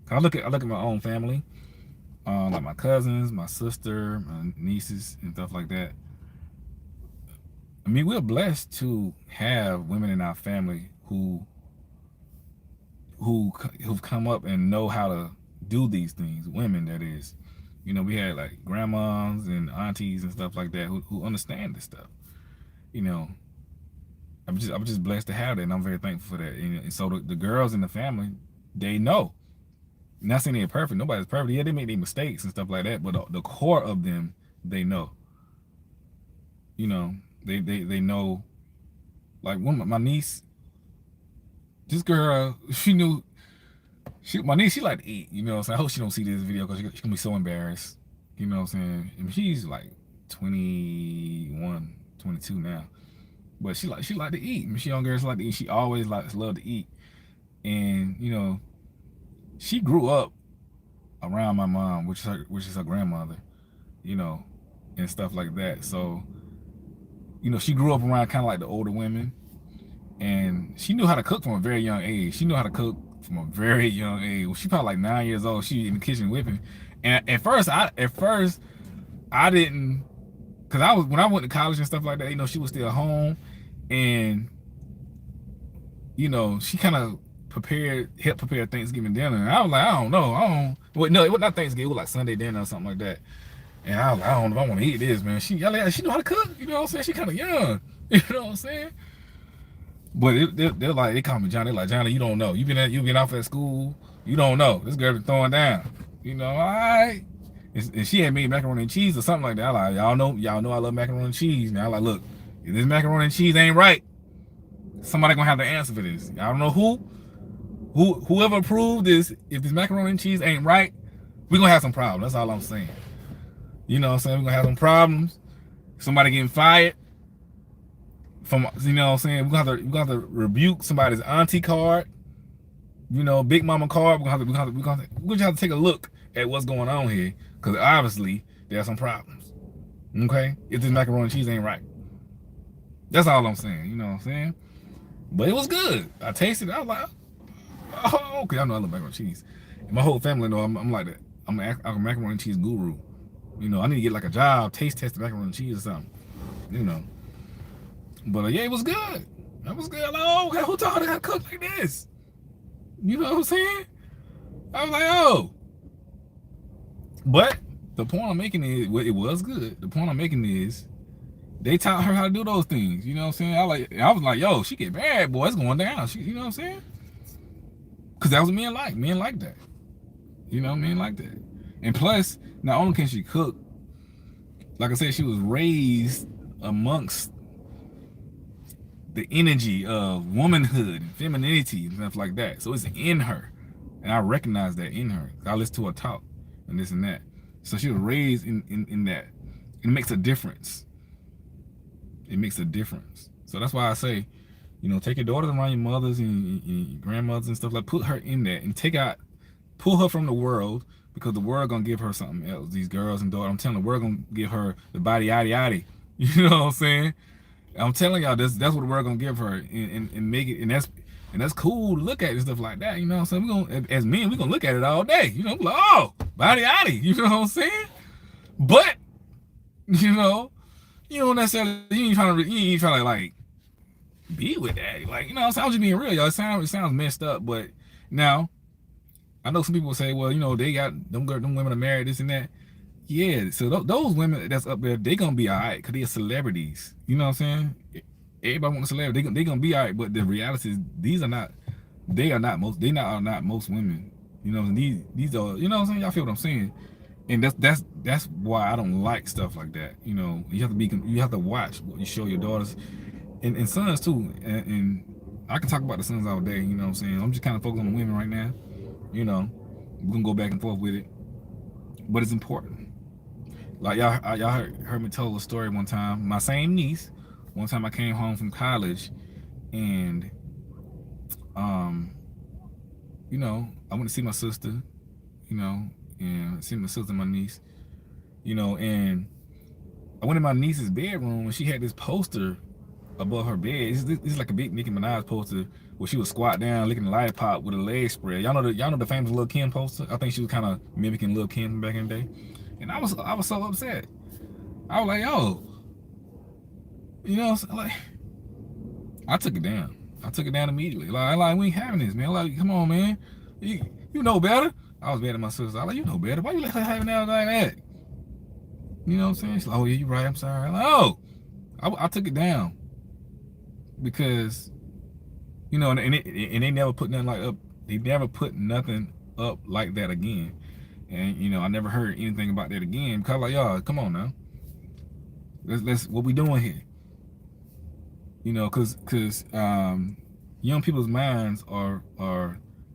I look at my own family, like my cousins, my sister, my nieces, and stuff like that. I mean, we're blessed to have women in our family who've come up and know how to do these things. Women, that is. You know, we had like grandmas and aunties and stuff like that who understand this stuff. You know, I'm just blessed to have that, and I'm very thankful for that. And so the girls in the family, they know. Not saying they're perfect. Nobody's perfect. Yeah, they make their mistakes and stuff like that, but the core of them, they know. You know, they know. Like my niece, this girl, she knew. My niece, she like to eat. You know what I'm saying? I hope she don't see this video because she gonna be so embarrassed. You know what I'm saying? And she's like 21, 22 now. But she like to eat. I mean, she young girls like to eat. She always love to eat. And you know, she grew up around my mom, which is her grandmother. You know, and stuff like that. So you know, she grew up around kind of like the older women, and she knew how to cook from a very young age. She knew how to cook from a very young age. She probably like 9 years old. She in the kitchen whipping. And at first I didn't, cause when I went to college and stuff like that. You know, she was still home, and you know, she kind of helped prepare Thanksgiving dinner. And I was like, I don't know, Wait, no, it was not Thanksgiving. It was like Sunday dinner or something like that. And I was like, I don't know if I want to eat this, man. She know how to cook. You know what I'm saying? She kind of young. You know what I'm saying? But they're like, they call me Johnny. They're like, Johnny, you don't know. You been off at school. You don't know. This girl been throwing down. You know, all right. And she had made macaroni and cheese or something like that. I like, y'all know I love macaroni and cheese. Now I like, look, if this macaroni and cheese ain't right, somebody gonna have the answer for this. I don't know whoever approved this. If this macaroni and cheese ain't right, we gonna have some problems. That's all I'm saying. You know what I'm saying? We're gonna have some problems. Somebody getting fired. From, you know what I'm saying? We're gonna have to rebuke somebody's auntie card, you know, big mama card. We're gonna have to take a look at what's going on here, because obviously there's some problems. Okay? If this macaroni and cheese ain't right. That's all I'm saying, you know what I'm saying? But it was good. I tasted it, I was like, oh, okay, I know I love macaroni and cheese. And my whole family know I'm like that. I'm a macaroni and cheese guru. You know, I need to get like a job, taste test the macaroni and cheese or something. You know. But yeah, it was good. That was good. Like, oh, okay, who taught her how to cook like this? You know what I'm saying? I was like, oh. But the point I'm making is, well, it was good. The point I'm making is, they taught her how to do those things. You know what I'm saying? I was like, yo, she get bad, boy. It's going down. You know what I'm saying? Because that was men like. Men like that. You know, men like that. And plus, not only can she cook, like I said, she was raised amongst the energy of womanhood and femininity and stuff like that. So it's in her. And I recognize that in her. I listen to her talk and this and that. So she was raised in that. It makes a difference. It makes a difference. So that's why I say, you know, take your daughters around your mothers and your grandmothers and stuff like, put her in that and take out pull her from the world, because the world gonna give her something else. These girls and daughters, I'm telling you, the world gonna give her the body yaddy yaddy. You know what I'm saying? I'm telling y'all, that's what the world gonna give her, and make it, and that's cool to look at and stuff like that. You know what I'm saying? We gonna, as men, we gonna look at it all day. You know, like, oh, body yaddy. You know what I'm saying? But you know, you don't necessarily, you ain't trying to like be with that. Like, you know, I'm just being real, y'all. It sounds messed up, but now I know some people say, well, you know, they got them women are married, this and that. Yeah, so those women that's up there, they gonna be all right because they are celebrities. You know what I'm saying? Everybody want a celebrity. They gonna be all right, but the reality is these are not. They are not most. They not are not most women. You know, these are. You know what I'm saying? Y'all feel what I'm saying? And that's why I don't like stuff like that. You know, you have to watch what you show your daughters and sons too. And I can talk about the sons all day. You know what I'm saying? I'm just kind of focused on the women right now. You know, we're gonna go back and forth with it, but it's important. Like y'all heard me tell a story one time. My same niece. One time I came home from college, and um, you know, I went to see my sister. You know, and see my sister, and my niece. You know, and I went in my niece's bedroom, and she had this poster above her bed. It's like a big Nicki Minaj poster where she was squat down, licking the lollipop with a leg spread. Y'all know the famous Lil Kim poster. I think she was kind of mimicking Lil Kim back in the day. And I was so upset. I was like, yo, you know, like I took it down. I took it down immediately. Like we ain't having this, man. Like, come on, man. You know better. I was mad at my sister. I was like, you know better. Why you let her have it out like that? You know what I'm saying? She's like, oh yeah, you're right. I'm sorry. I'm like, oh, I took it down because and they never put nothing like up. They never put nothing up like that again. And you know, I never heard anything about that again. Because like, y'all, come on now. Let's what we doing here? You know, because young people's minds are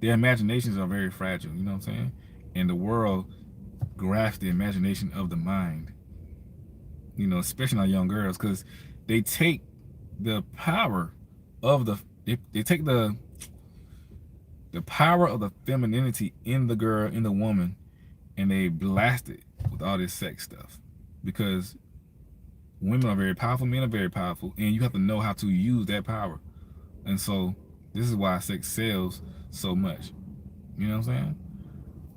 their imaginations are very fragile. You know what I'm saying? And the world grasps the imagination of the mind. You know, especially on young girls, because they take the power of they take the power of the femininity in the girl, in the woman, and they blast it with all this sex stuff. Because women are very powerful, men are very powerful, and you have to know how to use that power. And so this is why sex sells so much. You know what I'm saying?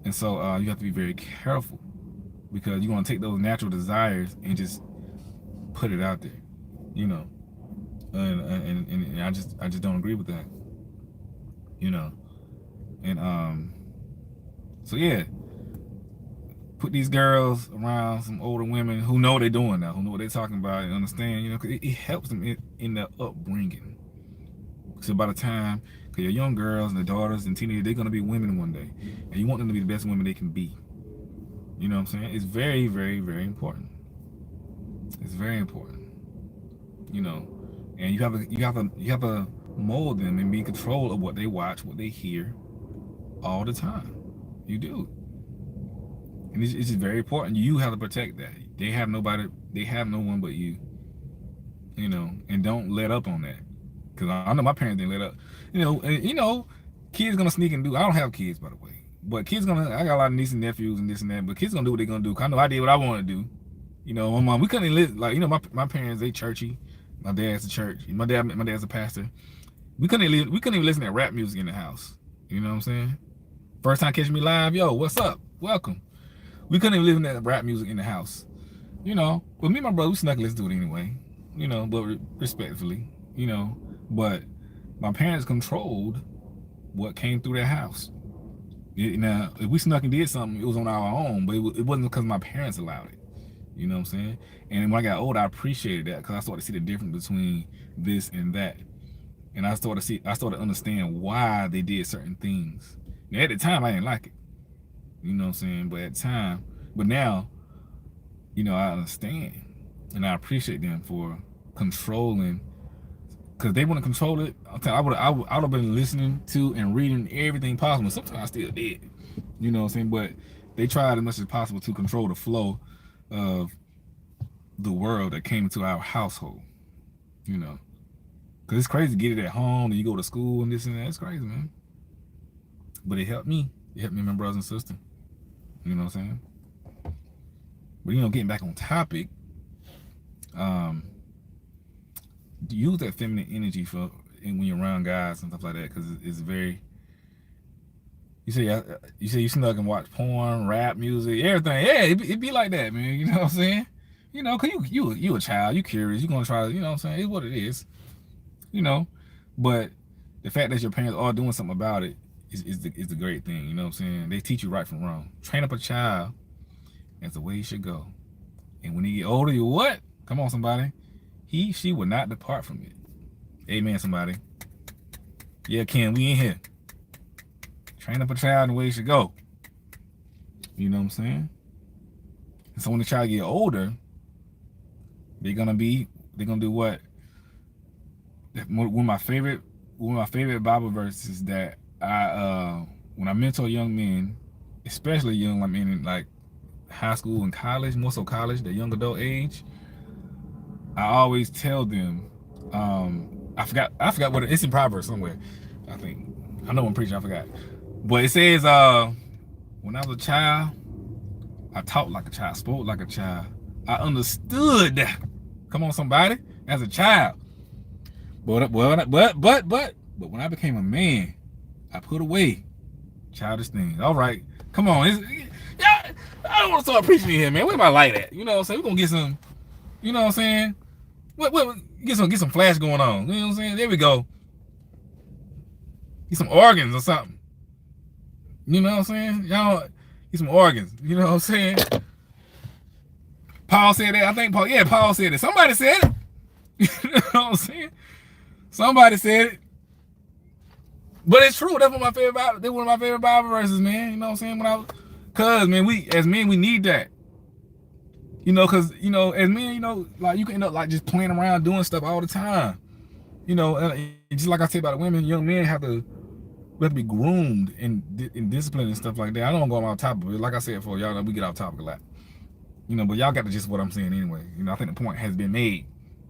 And so you have to be very careful because you're gonna take those natural desires and just put it out there. You know, and I just don't agree with that. You know, and so yeah, put these girls around some older women who know what they're doing now, who know what they're talking about, and understand. You know, 'cause it helps them in their upbringing. So by the time, because your young girls and the daughters and teenagers, they're gonna be women one day, and you want them to be the best women they can be. You know what I'm saying? It's very, very, very important. It's very important. You know, and you have to mold them and be in control of what they watch, what they hear, all the time. You do, and it's just very important. You have to protect that. They have nobody. They have no one but you. You know, and don't let up on that. Because I know my parents didn't let up. Kids gonna sneak and do. I don't have kids, by the way, but kids gonna. I got a lot of nieces and nephews and this and that. But kids gonna do what they gonna do. 'Cause I know I did what I want to do. You know, my mom. We couldn't live like my parents. They churchy. My dad's a church. My dad's a pastor. We couldn't even listen to rap music in the house. You know what I'm saying? First time catching me live, yo, what's up? Welcome. We couldn't even listen to rap music in the house. You know, but me and my brother, we snuck and listen to it anyway. You know, but respectfully. You know, but my parents controlled what came through their house. Now, if we snuck and did something, it was on our own, but it wasn't because my parents allowed it. You know what I'm saying? And when I got older, I appreciated that because I started to see the difference between this and that. And I started to understand why they did certain things. Now, at the time, I didn't like it. You know what I'm saying? But at the time, but now, I understand. And I appreciate them for controlling, because they want to control it. I would have been listening to and reading everything possible. Sometimes I still did. You know what I'm saying? But they tried as much as possible to control the flow of the world that came into our household. You know, because it's crazy to get it at home and you go to school and this and that. It's crazy, man. But it helped me. It helped me and my brothers and sisters. You know what I'm saying? But getting back on topic, um, use that feminine energy for when you're around guys and stuff like that, because it's very. You say you snug and watch porn, rap music, everything. Yeah, it be like that, man. You know what I'm saying? Cause you a child, you curious, you gonna try. You know what I'm saying? It's what it is. You know, but the fact that your parents are doing something about it is the great thing. You know what I'm saying? They teach you right from wrong. Train up a child as the way he should go. And when he get older, you what? Come on, somebody. She will not depart from it. Amen, somebody. Yeah, Ken, we in here. Train up a child the way he should go. You know what I'm saying? And so when the child get older, they're gonna do what? One of my favorite Bible verses that when I mentor young men, especially young men in like high school and college, more so college, the young adult age, I always tell them, I forgot what it's in Proverbs somewhere. I think I know I'm preaching, I forgot. But it says, when I was a child, I talked like a child, spoke like a child. I understood. Come on, somebody, as a child. But when I became a man, I put away childish things. All right, come on. I don't want to start preaching in here, man. Where my light at? You know what I'm saying? We're gonna get some. You know what I'm saying? What get some flash going on. You know what I'm saying? There we go. Get some organs or something. You know what I'm saying? Y'all get some organs. You know what I'm saying? Paul said that. I think Paul said it. Somebody said it. You know what I'm saying? Somebody said it. But it's true. That's one of my favorite Bible verses, man. You know what I'm saying? Cause man, as men we need that. Cause as men, like you can end up like just playing around doing stuff all the time. Just like I said about the women, young men have to be groomed in discipline and stuff like that. I don't go off topic, but like I said for y'all, we get off topic a lot. But y'all got the gist of what I'm saying anyway. I think the point has been made.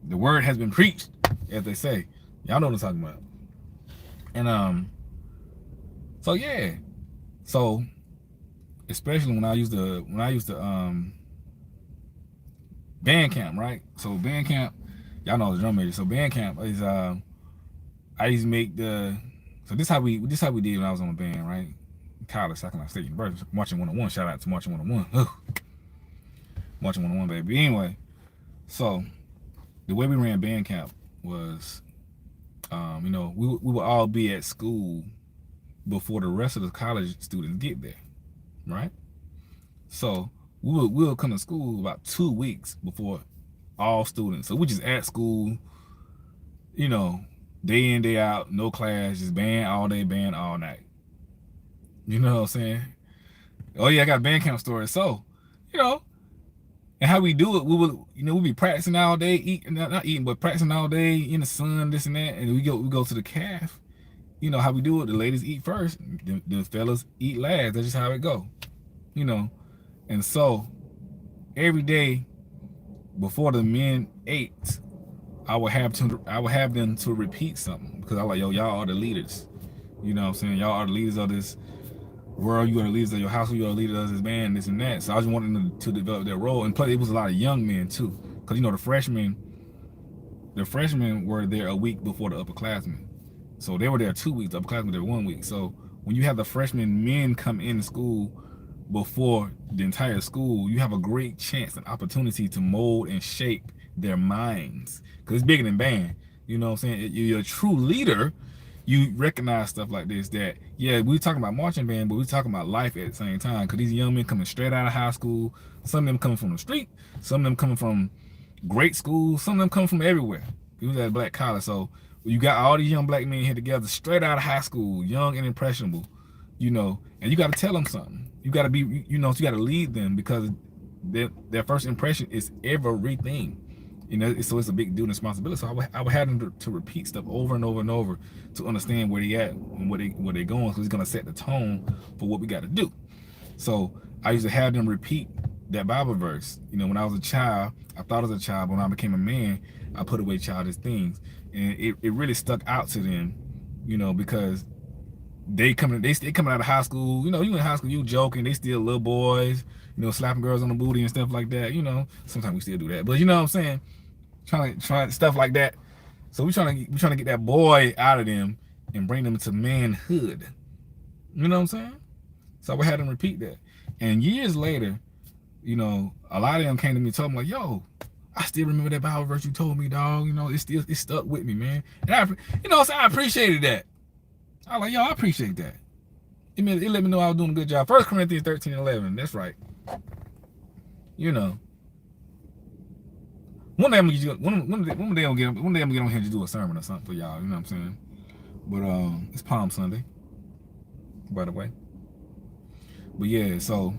The word has been preached, as they say. Y'all know what I'm talking about. And so yeah. So especially when I used to band camp, right? So band camp, y'all know I was a drum major. So band camp is I used to make this how we did when I was on the band, right? College, Sacramento State University, Marching 101. Shout out to Marching 101. Marching 101, baby. Anyway, so the way we ran band camp was, we would all be at school before the rest of the college students get there, right? So we would come to school about 2 weeks before all students. So we just at school, day in, day out, no class, just band all day, band all night. You know what I'm saying? Oh yeah, I got a band camp story. So, and how we do it, we'll be practicing all day, not eating, but practicing all day in the sun, this and that, and we go to the calf. How we do it, the ladies eat first, the fellas eat last. That's just how it go. And so every day before the men ate, I would have them to repeat something, because I like, y'all are the leaders. You know what I'm saying? Y'all are the leaders of this world. You are the leaders of your household. You are the leaders of this band, this and that. So I just wanted them to develop their role. And plus, it was a lot of young men too, because the freshmen were there a week before the upperclassmen. So they were there 2 weeks. The upperclassmen were there 1 week. So when you have the freshman men come in school before the entire school, you have a great chance and opportunity to mold and shape their minds, because it's bigger than band. You know what I'm saying? You're a true leader. You recognize stuff like this, that we're talking about marching band, but we're talking about life at the same time, because these young men coming straight out of high school, some of them coming from the street, some of them coming from great schools, some of them coming from everywhere. He was at black college. So you got all these young black men here together straight out of high school, young and impressionable, and you got to tell them something. You got to be, you got to lead them, because their first impression is everything. So it's a big deal and responsibility. So I would have them to repeat stuff over and over and over to understand where they at and where they going, because it's gonna set the tone for what we got to do. So I used to have them repeat that Bible verse. When I was a child, I thought as a child, but when I became a man, I put away childish things, and it really stuck out to them, because they coming out of high school. You know, you in high school, you joking. They still little boys. You know, slapping girls on the booty and stuff like that. You know, sometimes we still do that, but you know what I'm saying. Trying stuff like that. So we trying to get that boy out of them and bring them to manhood. You know what I'm saying? So we had them repeat that. And years later, you know, a lot of them came to me and told me like, "Yo, I still remember that Bible verse you told me, dog. You know, it stuck with me, man." And you know, so I appreciated that. I was like, "Yo, I appreciate that." It let me know I was doing a good job. 1 Corinthians 13:11. That's right. You know, one day I'm gonna get one day I'm gonna get on here to do a sermon or something for y'all. You know what I'm saying? But it's Palm Sunday, by the way. But yeah, so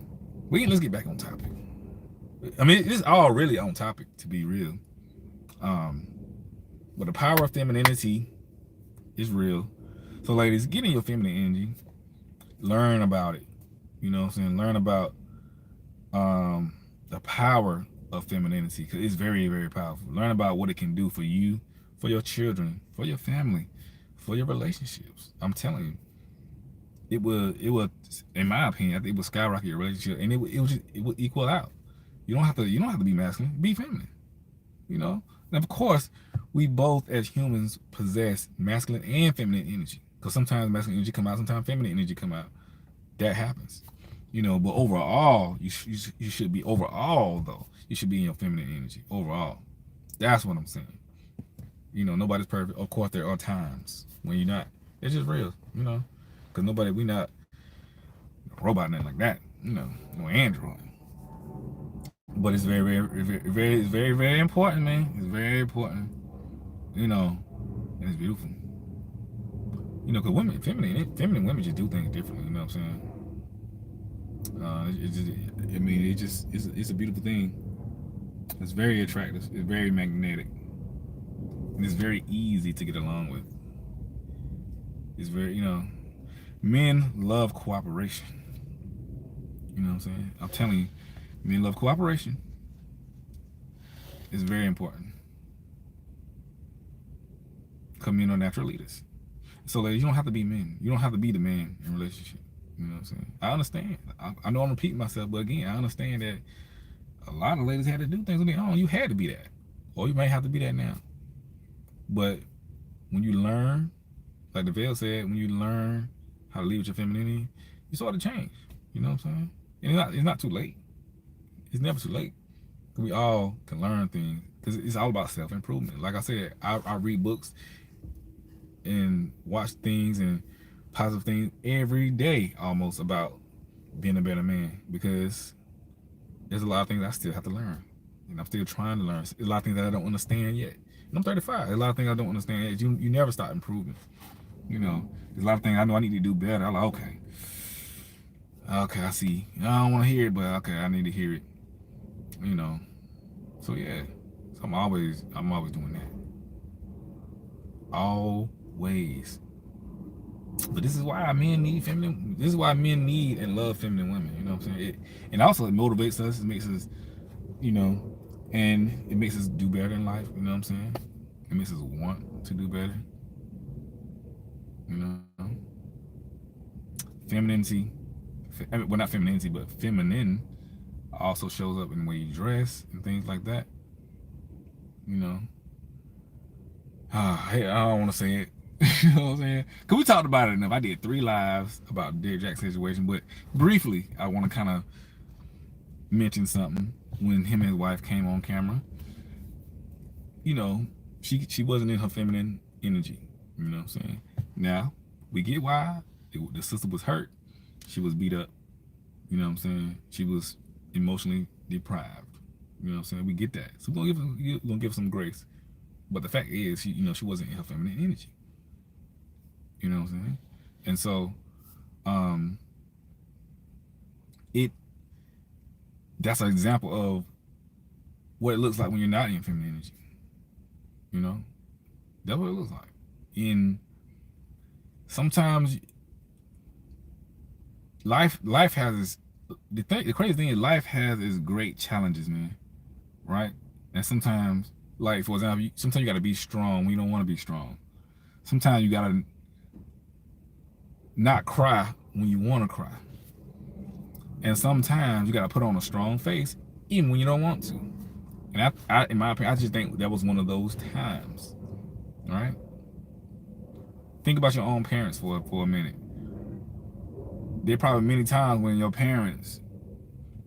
let's get back on topic. I mean, it's all really on topic to be real. Um, but the power of femininity is real. So ladies, get in your feminine energy. Learn about it. You know what I'm saying? Learn about the power of femininity because it's very, very powerful. Learn about what it can do for you, for your children, for your family, for your relationships. I'm telling you, it will, in my opinion, I think it will skyrocket your relationship, and it will equal out. You don't have to be masculine. Be feminine. You know. And of course, we both as humans possess masculine and feminine energy. Because sometimes masculine energy come out, sometimes feminine energy come out. That happens. You know, but overall, you should be overall though. You should be in your feminine energy overall. That's what I'm saying. You know, nobody's perfect. Of course, there are times when you're not. It's just real. You know, because we not a robot nothing like that. You know, no android. But it's very important, man. It's very important. You know, and it's beautiful. You know, because feminine women just do things differently. You know what I'm saying? It's a beautiful thing. It's very attractive. It's very magnetic, and it's very easy to get along with. It's very, you know, men love cooperation. You know what I'm saying? I'm telling you, men love cooperation. It's very important. Because men are natural leaders. So, ladies, you don't have to be men. You don't have to be the man in a relationship. You know what I'm saying? I understand. I know I'm repeating myself, but again, I understand that a lot of ladies had to do things on their own. You had to be that. Or you might have to be that now. But when you learn, like the Veil said, when you learn how to lead with your femininity, you start to change. You know what I'm saying? And it's not too late. It's never too late. We all can learn things. Because it's all about self-improvement. Like I said, I read books and watch things and positive things every day almost about being a better man because there's a lot of things I still have to learn and I'm still trying to learn. There's a lot of things that I don't understand yet. And I'm 35. There's a lot of things I don't understand yet. You never stop improving. You know, there's a lot of things I know I need to do better. I'm like, okay, I see. I don't want to hear it, but okay, I need to hear it. You know, so yeah, so I'm always doing that. Always. But this is why men need feminine. This is why men need and love feminine women. You know what I'm saying? And also it motivates us. It makes us, you know, and it makes us do better in life. You know what I'm saying? It makes us want to do better. You know, femininity. Well, not femininity, but feminine also shows up in the way you dress and things like that. You know, hey, I don't want to say it. You know what I'm saying? Because we talked about it enough. I did 3 lives about Derek Jack's situation, but briefly, I want to kind of mention something. When him and his wife came on camera, you know, she wasn't in her feminine energy. You know what I'm saying? Now, we get why. The sister was hurt. She was beat up. You know what I'm saying? She was emotionally deprived. You know what I'm saying? We get that. So we're gonna give some grace. But the fact is, she wasn't in her feminine energy. You know what I'm saying? And so, that's an example of what it looks like when you're not in feminine energy. You know, that's what it looks like. In sometimes life has its, the crazy thing is life has its great challenges, man. Right? And sometimes, like for example, sometimes you got to be strong when you don't want to be strong. Sometimes you gotta not cry when you want to cry. And sometimes you got to put on a strong face even when you don't want to. And in my opinion, I just think that was one of those times. All right. Think about your own parents for a minute. There are probably many times when your parents,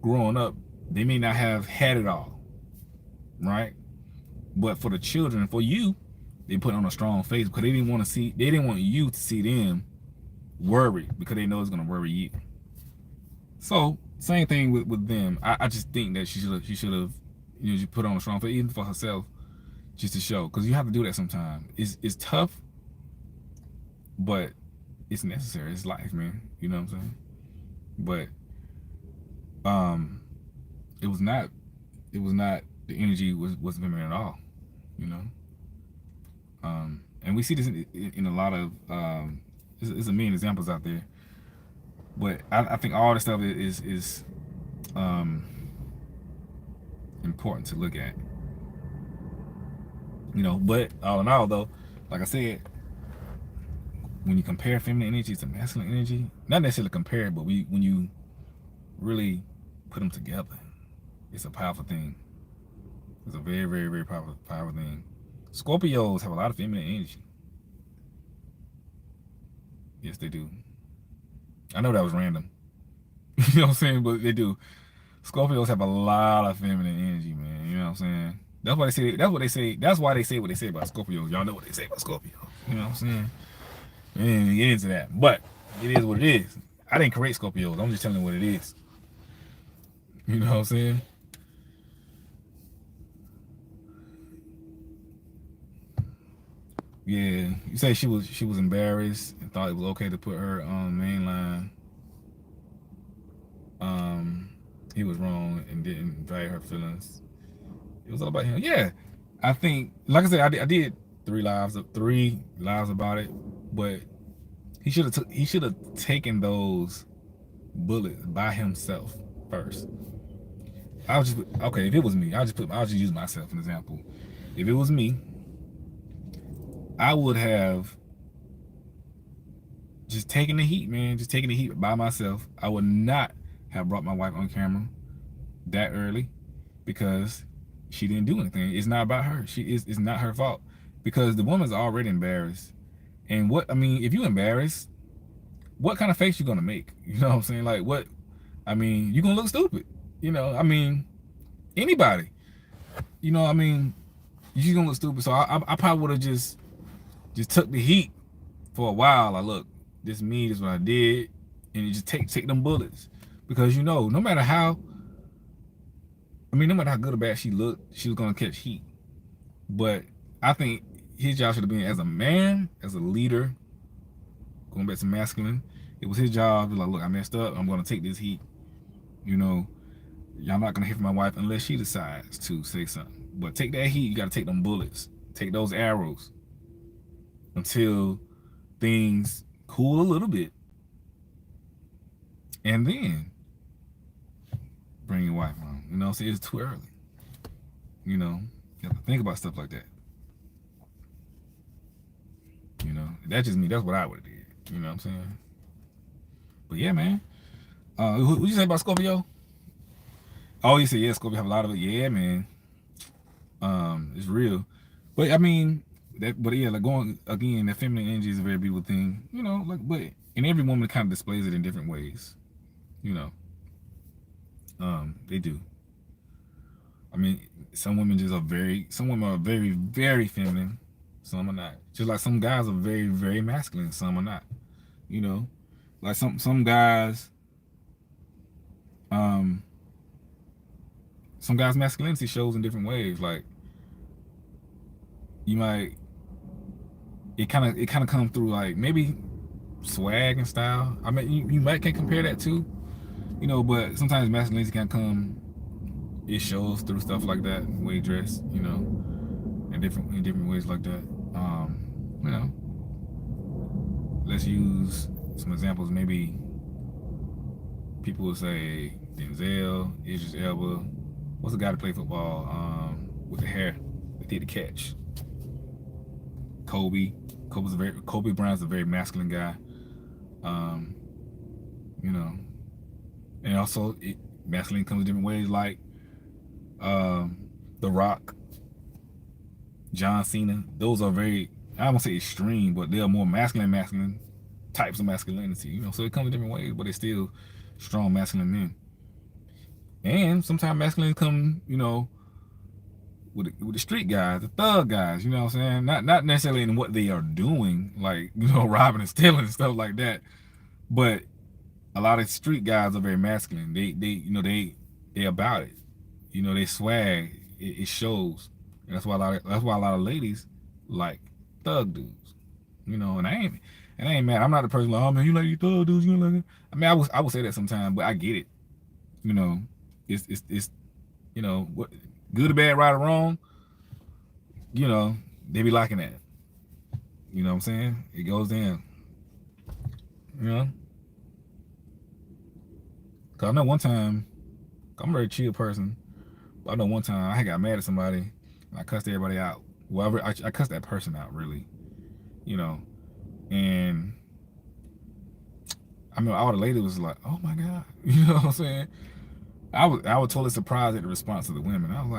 growing up, they may not have had it all, right? But for the children, for you, they put on a strong face because they didn't want you to see them worried because they know it's gonna worry you. So same thing with them. I just think that she should have, she put on a strong face even for herself, just to show, because you have to do that sometimes. It's tough, but it's necessary. It's life, man. You know what I'm saying? But it was not the energy wasn't feminine at all. You know. And we see this in a lot of there's a million examples out there. But I think all this stuff is important to look at. You know, but all in all, though, like I said, when you compare feminine energy to masculine energy, not necessarily compare, but when you really put them together, it's a powerful thing. It's a very, very, very powerful thing. Scorpios have a lot of feminine energy. Yes, they do. I know that was random. You know what I'm saying? But they do. Scorpios have a lot of feminine energy, man. You know what I'm saying? That's why they say. That's what they say. That's why they say what they say about Scorpios. Y'all know what they say about Scorpios. You know what I'm saying? We didn't get into that, but it is what it is. I didn't create Scorpios. I'm just telling you what it is. You know what I'm saying? Yeah, you say she was embarrassed and thought it was okay to put her on mainline. He was wrong and didn't value her feelings. It was all about him. Yeah, I think, like I said, I did 3 lives about it, but he should have taken those bullets by himself first. I was just okay. If it was me, I'll just use myself as an example. If it was me, I would have just taken the heat, man. Just taking the heat by myself. I would not have brought my wife on camera that early because she didn't do anything. It's not about her. It's not her fault because the woman's already embarrassed. And if you embarrassed, what kind of face you gonna make? You know what I'm saying? Like what? I mean, you gonna look stupid. You know, I mean, anybody. You know, I mean, you gonna look stupid. So I probably would have just took the heat for a while. Like, look, this is what I did, and you just take them bullets because no matter how good or bad she looked, she was gonna catch heat. But I think his job should have been, as a man, as a leader, going back to masculine, it was his job to like, look, I messed up. I'm gonna take this heat. You know, y'all not gonna hear from my wife unless she decides to say something. But take that heat. You gotta take them bullets. Take those arrows until things cool a little bit, and then bring your wife on. You know, see, it's too early. You know, you have to think about stuff like that. You know, that's just me. That's what I would have did. You know what I'm saying? But yeah, man. What you say about Scorpio? Oh, you said yeah, Scorpio have a lot of it. Yeah, man. It's real. But I mean, like going again, that feminine energy is a very beautiful thing. You know, like, but and every woman kind of displays it in different ways. You know, they do. I mean, some women are very, very feminine. Some are not. Just like some guys are very, very masculine. Some are not. You know, like some guys, some guys' masculinity shows in different ways. Like you might, it kind of comes through like maybe swag and style. I mean, you might can compare that too. You know, but sometimes masculinity can come. It shows through stuff like that, way you dress, you know, in different ways like that. You know, let's use some examples. Maybe people would say Denzel, Idris Elba. What's the guy that played football with the hair that did the catch? Kobe. Kobe Bryant's a very masculine guy. Um, you know, and also masculine comes in different ways, like um, The Rock, John Cena. Those are very, I won't say extreme, but they are more masculine types of masculinity. So it comes in different ways, but they're still strong masculine men. And sometimes masculine come, with the street guys, the thug guys. You know what I'm saying? Not necessarily in what they are doing, like robbing and stealing and stuff like that, but a lot of street guys are very masculine. They about it. They swag. It shows. And that's why a lot of ladies like thug dudes. And I ain't mad. I'm not the person like, oh man, you like you thug dudes, you like it. I mean, I would say that sometimes, but I get it. You know, it's what, good or bad, right or wrong. They be liking that. You know what I'm saying? It goes in. You know, cause I know one time, I'm a very chill person. But I know one time I got mad at somebody and I cussed everybody out. Well, I cussed that person out, really. You know, and I mean, all the ladies was like, "Oh my god," you know what I'm saying? I was totally surprised at the response of the women. I was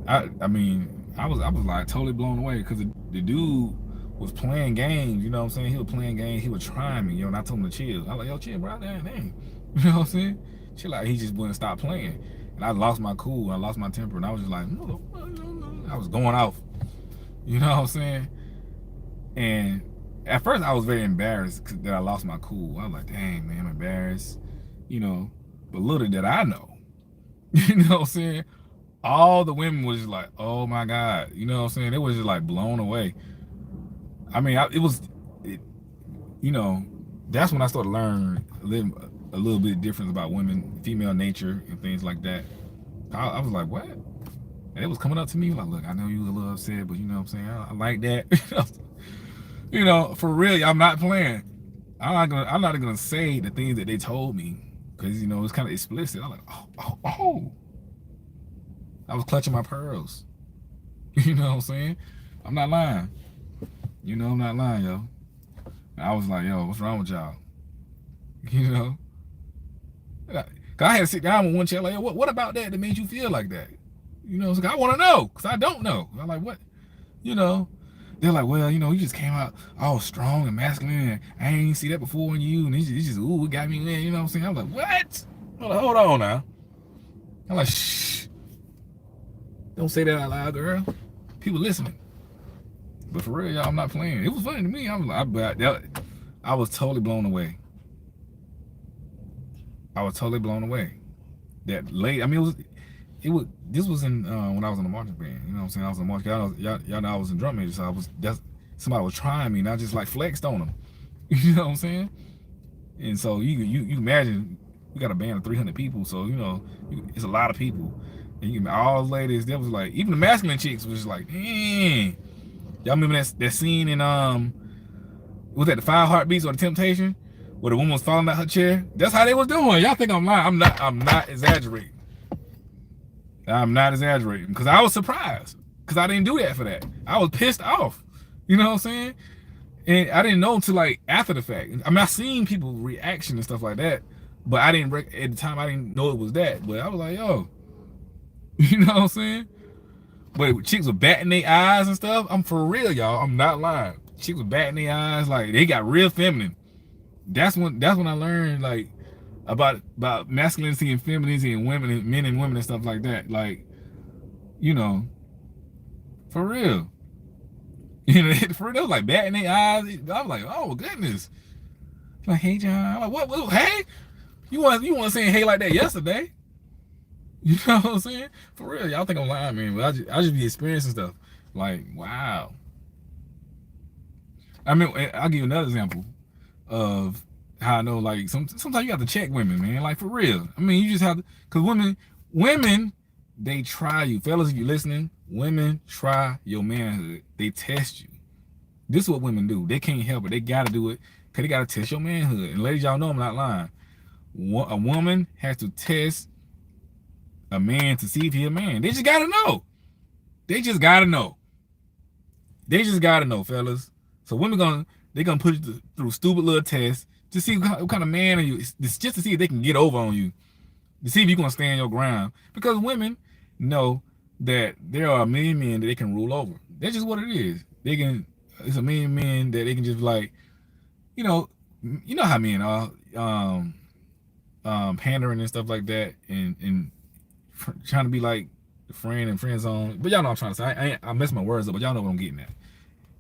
like, I mean, I was like totally blown away because the dude was playing games. You know what I'm saying? He was playing games. He was trying me. And I told him to chill. I was like, yo, chill, bro. Dang. You know what I'm saying? Chill out. He just wouldn't stop playing. And I lost my cool. I lost my temper. And I was just like, no. I was going off. You know what I'm saying? And at first I was very embarrassed that I lost my cool. I was like, dang, man, I'm embarrassed. But little did I know. You know what I'm saying? All the women was just like, oh my God. You know what I'm saying? They was just like blown away. I mean, that's when I started learning a little bit difference about women, female nature, and things like that. I was like, what? And it was coming up to me like, look, I know you were a little upset, but you know what I'm saying? I like that. For real, I'm not playing. I'm not gonna say the things that they told me because it's kind of explicit. I'm like, oh. I was clutching my pearls. You know what I'm saying? I'm not lying. I'm not lying, yo. I was like, yo, what's wrong with y'all? Cause I had to sit down with one chair like, yo, what about that made you feel like that? So I want to know, cause I don't know. I'm like, what? They're like, well, you just came out all strong and masculine, and I ain't even see that before in you, and it just ooh, it got me in. You know what I'm saying? I'm like, what? Hold on now. I'm like, shh. Don't say that out loud, girl. People listening. But for real, y'all, I'm not playing. It was funny to me. I was totally blown away. That late. I mean, it was. This was in when I was in the marching band. You know what I'm saying? I was in the marching band. Y'all know I was in drum major, so somebody was trying me, and I just like flexed on them. You know what I'm saying? And so you imagine we got a band of 300 people, so it's a lot of people. And all the ladies, that was like, even the masculine chicks was just like, dang. Y'all remember that scene in was that the Five Heartbeats or the Temptation, where the woman was falling out her chair? That's how they was doing. Y'all think I'm lying? I'm not exaggerating. I'm not exaggerating because I was surprised because I didn't do that for that. I was pissed off. You know what I'm saying? And I didn't know until like after the fact. I mean, I seen people reaction and stuff like that, but I didn't at the time. I didn't know it was that. But I was like, yo. You know what I'm saying? But chicks were batting their eyes and stuff. I'm for real, y'all. I'm not lying. Chicks were batting their eyes, like they got real feminine. That's when I learned like about masculinity and femininity and women and men and women and stuff like that. Like, for real. For real, they was like batting their eyes. I was like, oh goodness. Like, hey John. I'm like, what? Hey? You want saying hey like that yesterday? You know what I'm saying? For real, y'all think I'm lying, man. But I just be experiencing stuff. Like, wow. I mean, I'll give you another example of how I know, like, sometimes you have to check women, man. Like, for real. I mean, you just have to, because women, they try you. Fellas, if you're listening, women try your manhood. They test you. This is what women do. They can't help it. They got to do it because they got to test your manhood. And ladies, y'all know I'm not lying. A woman has to test a man to see if he a man. They just gotta know. They just gotta know, fellas. So women They're gonna put you through stupid little tests to see what kind of man are you. It's just to see if they can get over on you, to see if you're gonna stand your ground. Because women know that there are a million men that they can rule over. That's just what it is. They can. It's a million men that they can just like, you know, you know how men are, pandering and stuff like that, and trying to be like the friend and friend zone. But y'all know what I'm trying to say. I mess my words up, but y'all know what I'm getting at.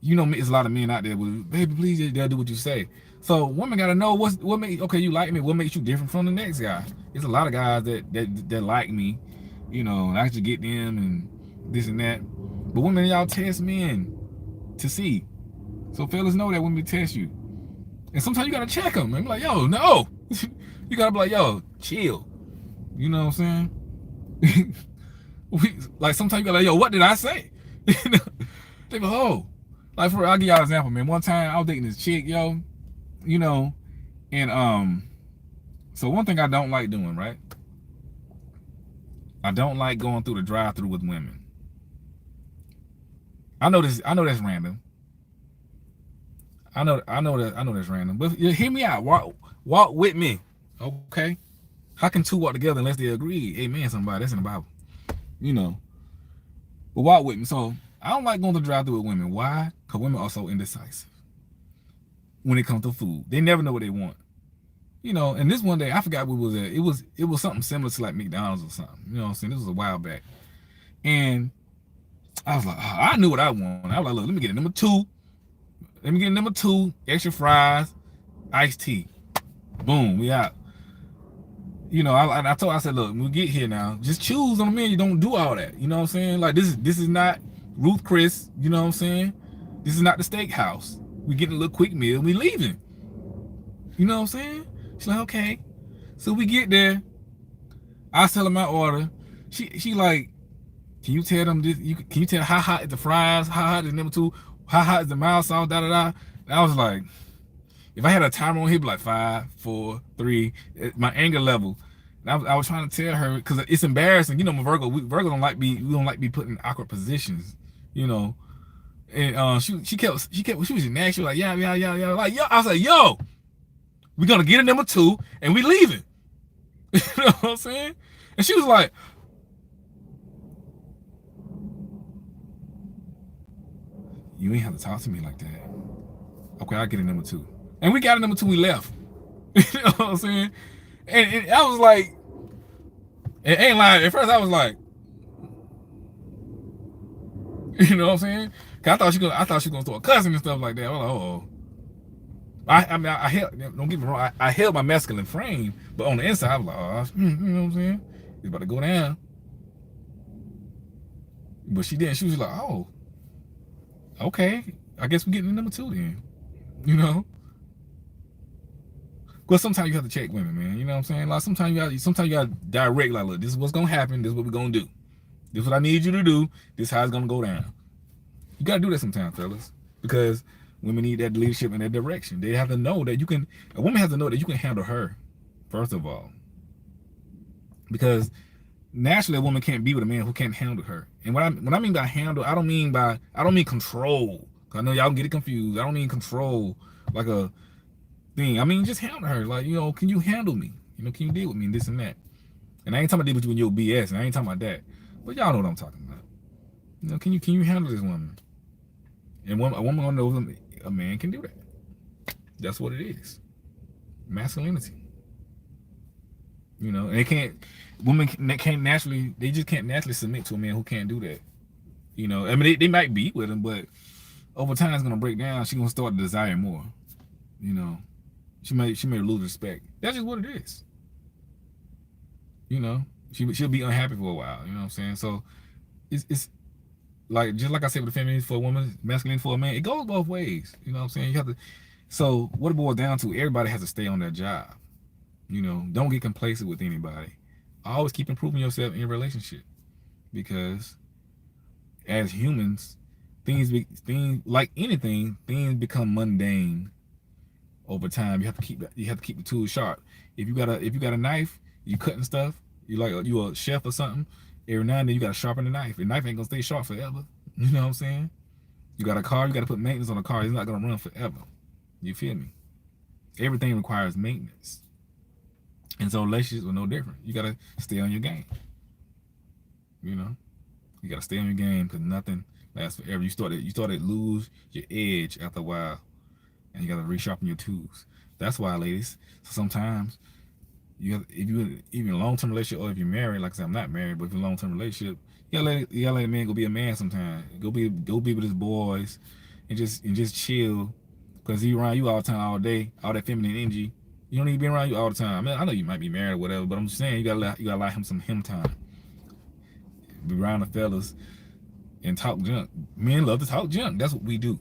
You know, it's a lot of men out there with, baby, please, they'll do what you say. So women gotta know what makes, okay, you like me. What makes you different from the next guy? There's a lot of guys that like me, you know, and I should get them and this and that. But women, y'all test men to see. So fellas know that when we test you, and sometimes you gotta check them and be like, yo, no, you gotta be like, yo, chill. You know what I'm saying? Like sometimes you gotta like, yo, what did I say? They go, oh. Like I'll give y'all an example, man. One time I was dating this chick, yo, you know, and so one thing I don't like doing, right? I don't like going through the drive-through with women. I know that's random. I know that's random. But hear me out. Walk with me. Okay? How can two walk together unless they agree? Amen, somebody. That's in the Bible. You know. But walk with me. So I don't like going to drive through with women. Why? Because women are so indecisive when it comes to food. They never know what they want. You know, and this one day, I forgot what it was at. It was something similar to like McDonald's or something. You know what I'm saying? This was a while back. And I was like, oh, I knew what I wanted. I was like, look, let me get a number two. Let me get a number two, extra fries, iced tea. Boom, we out. You know, I said, look, when we get here now, just choose on the menu. Don't do all that. You know what I'm saying? Like this is not Ruth Chris. You know what I'm saying? This is not the steakhouse. We getting a little quick meal. We leaving. You know what I'm saying? She's like, okay. So we get there. I tell her my order. She like, can you tell them this? Can you tell how hot is the fries? How hot is number two? How hot is the mild sauce? Da da da. And I was like, if I had a timer on here, be like 5, 4, 3. My anger level. And I was trying to tell her because it's embarrassing. You know, my Virgo. Virgo don't like be put in awkward positions. You know. And she was just nasty. She was like, yeah. Like, yo, I was like, yo, we're gonna get a number two and we leaving. You know what I'm saying? And she was like, you ain't have to talk to me like that. Okay, I'll get a number two. And we got a number two, we left. You know what I'm saying? And I was like, it ain't lying. At first I was like, you know what I'm saying? Cause I thought she was gonna throw a cussing and stuff like that. I was like, oh. I mean, I held, don't get me wrong, I held my masculine frame, but on the inside, I was like, oh, you know what I'm saying? It's about to go down. But she didn't. She was like, oh, okay. I guess we're getting a number two then. You know? Because sometimes you have to check women, man. You know what I'm saying? Like sometimes you got to direct, like, look, this is what's going to happen. This is what we're going to do. This is what I need you to do. This is how it's going to go down. You got to do that sometimes, fellas. Because women need that leadership and that direction. They have to know that you can, a woman has to know that you can handle her, first of all. Because naturally a woman can't be with a man who can't handle her. And what I mean by handle, I don't mean control. I know y'all get it confused. I don't mean control like a thing. I mean just handle her. Like, you know, can you handle me? You know, can you deal with me and this and that? And I ain't talking about deal with you and your BS, and I ain't talking about that. But y'all know what I'm talking about. You know, can you handle this woman? And a woman knows a man can do that. That's what it is. Masculinity. You know, and women just can't naturally submit to a man who can't do that. You know, I mean, they might be with him, but over time it's gonna break down. She's gonna start to desire more. You know, she may lose respect. That's just what it is. You know, she'll be unhappy for a while. You know what I'm saying? So it's like, just like I said with the feminine for a woman, masculine for a man, it goes both ways. You know what I'm saying? You have to. So what it boils down to, everybody has to stay on their job. You know, don't get complacent with anybody. Always keep improving yourself in your relationship, because as humans, things like anything, things become mundane over time. You have to keep the tools sharp. If you got a knife, you cutting stuff. You a chef or something. Every now and then you gotta sharpen the knife. The knife ain't gonna stay sharp forever. You know what I'm saying? You got a car, you gotta put maintenance on a car. It's not gonna run forever. You feel me? Everything requires maintenance. And so relationships are no different. You gotta stay on your game. You know, you gotta stay on your game because nothing lasts forever. You started lose your edge after a while, and you gotta resharpen your tools. That's why, ladies. So sometimes if you even a long term relationship or if you're married, like I said, I'm not married, but if you're in a long term relationship, you gotta let a man go be a man sometime. Go be with his boys, and just chill, because he around you all the time, all day, all that feminine energy. You don't need to be around you all the time. I mean, I know you might be married or whatever, but I'm just saying you gotta allow him some him time. Be around the fellas and talk junk. Men love to talk junk. That's what we do.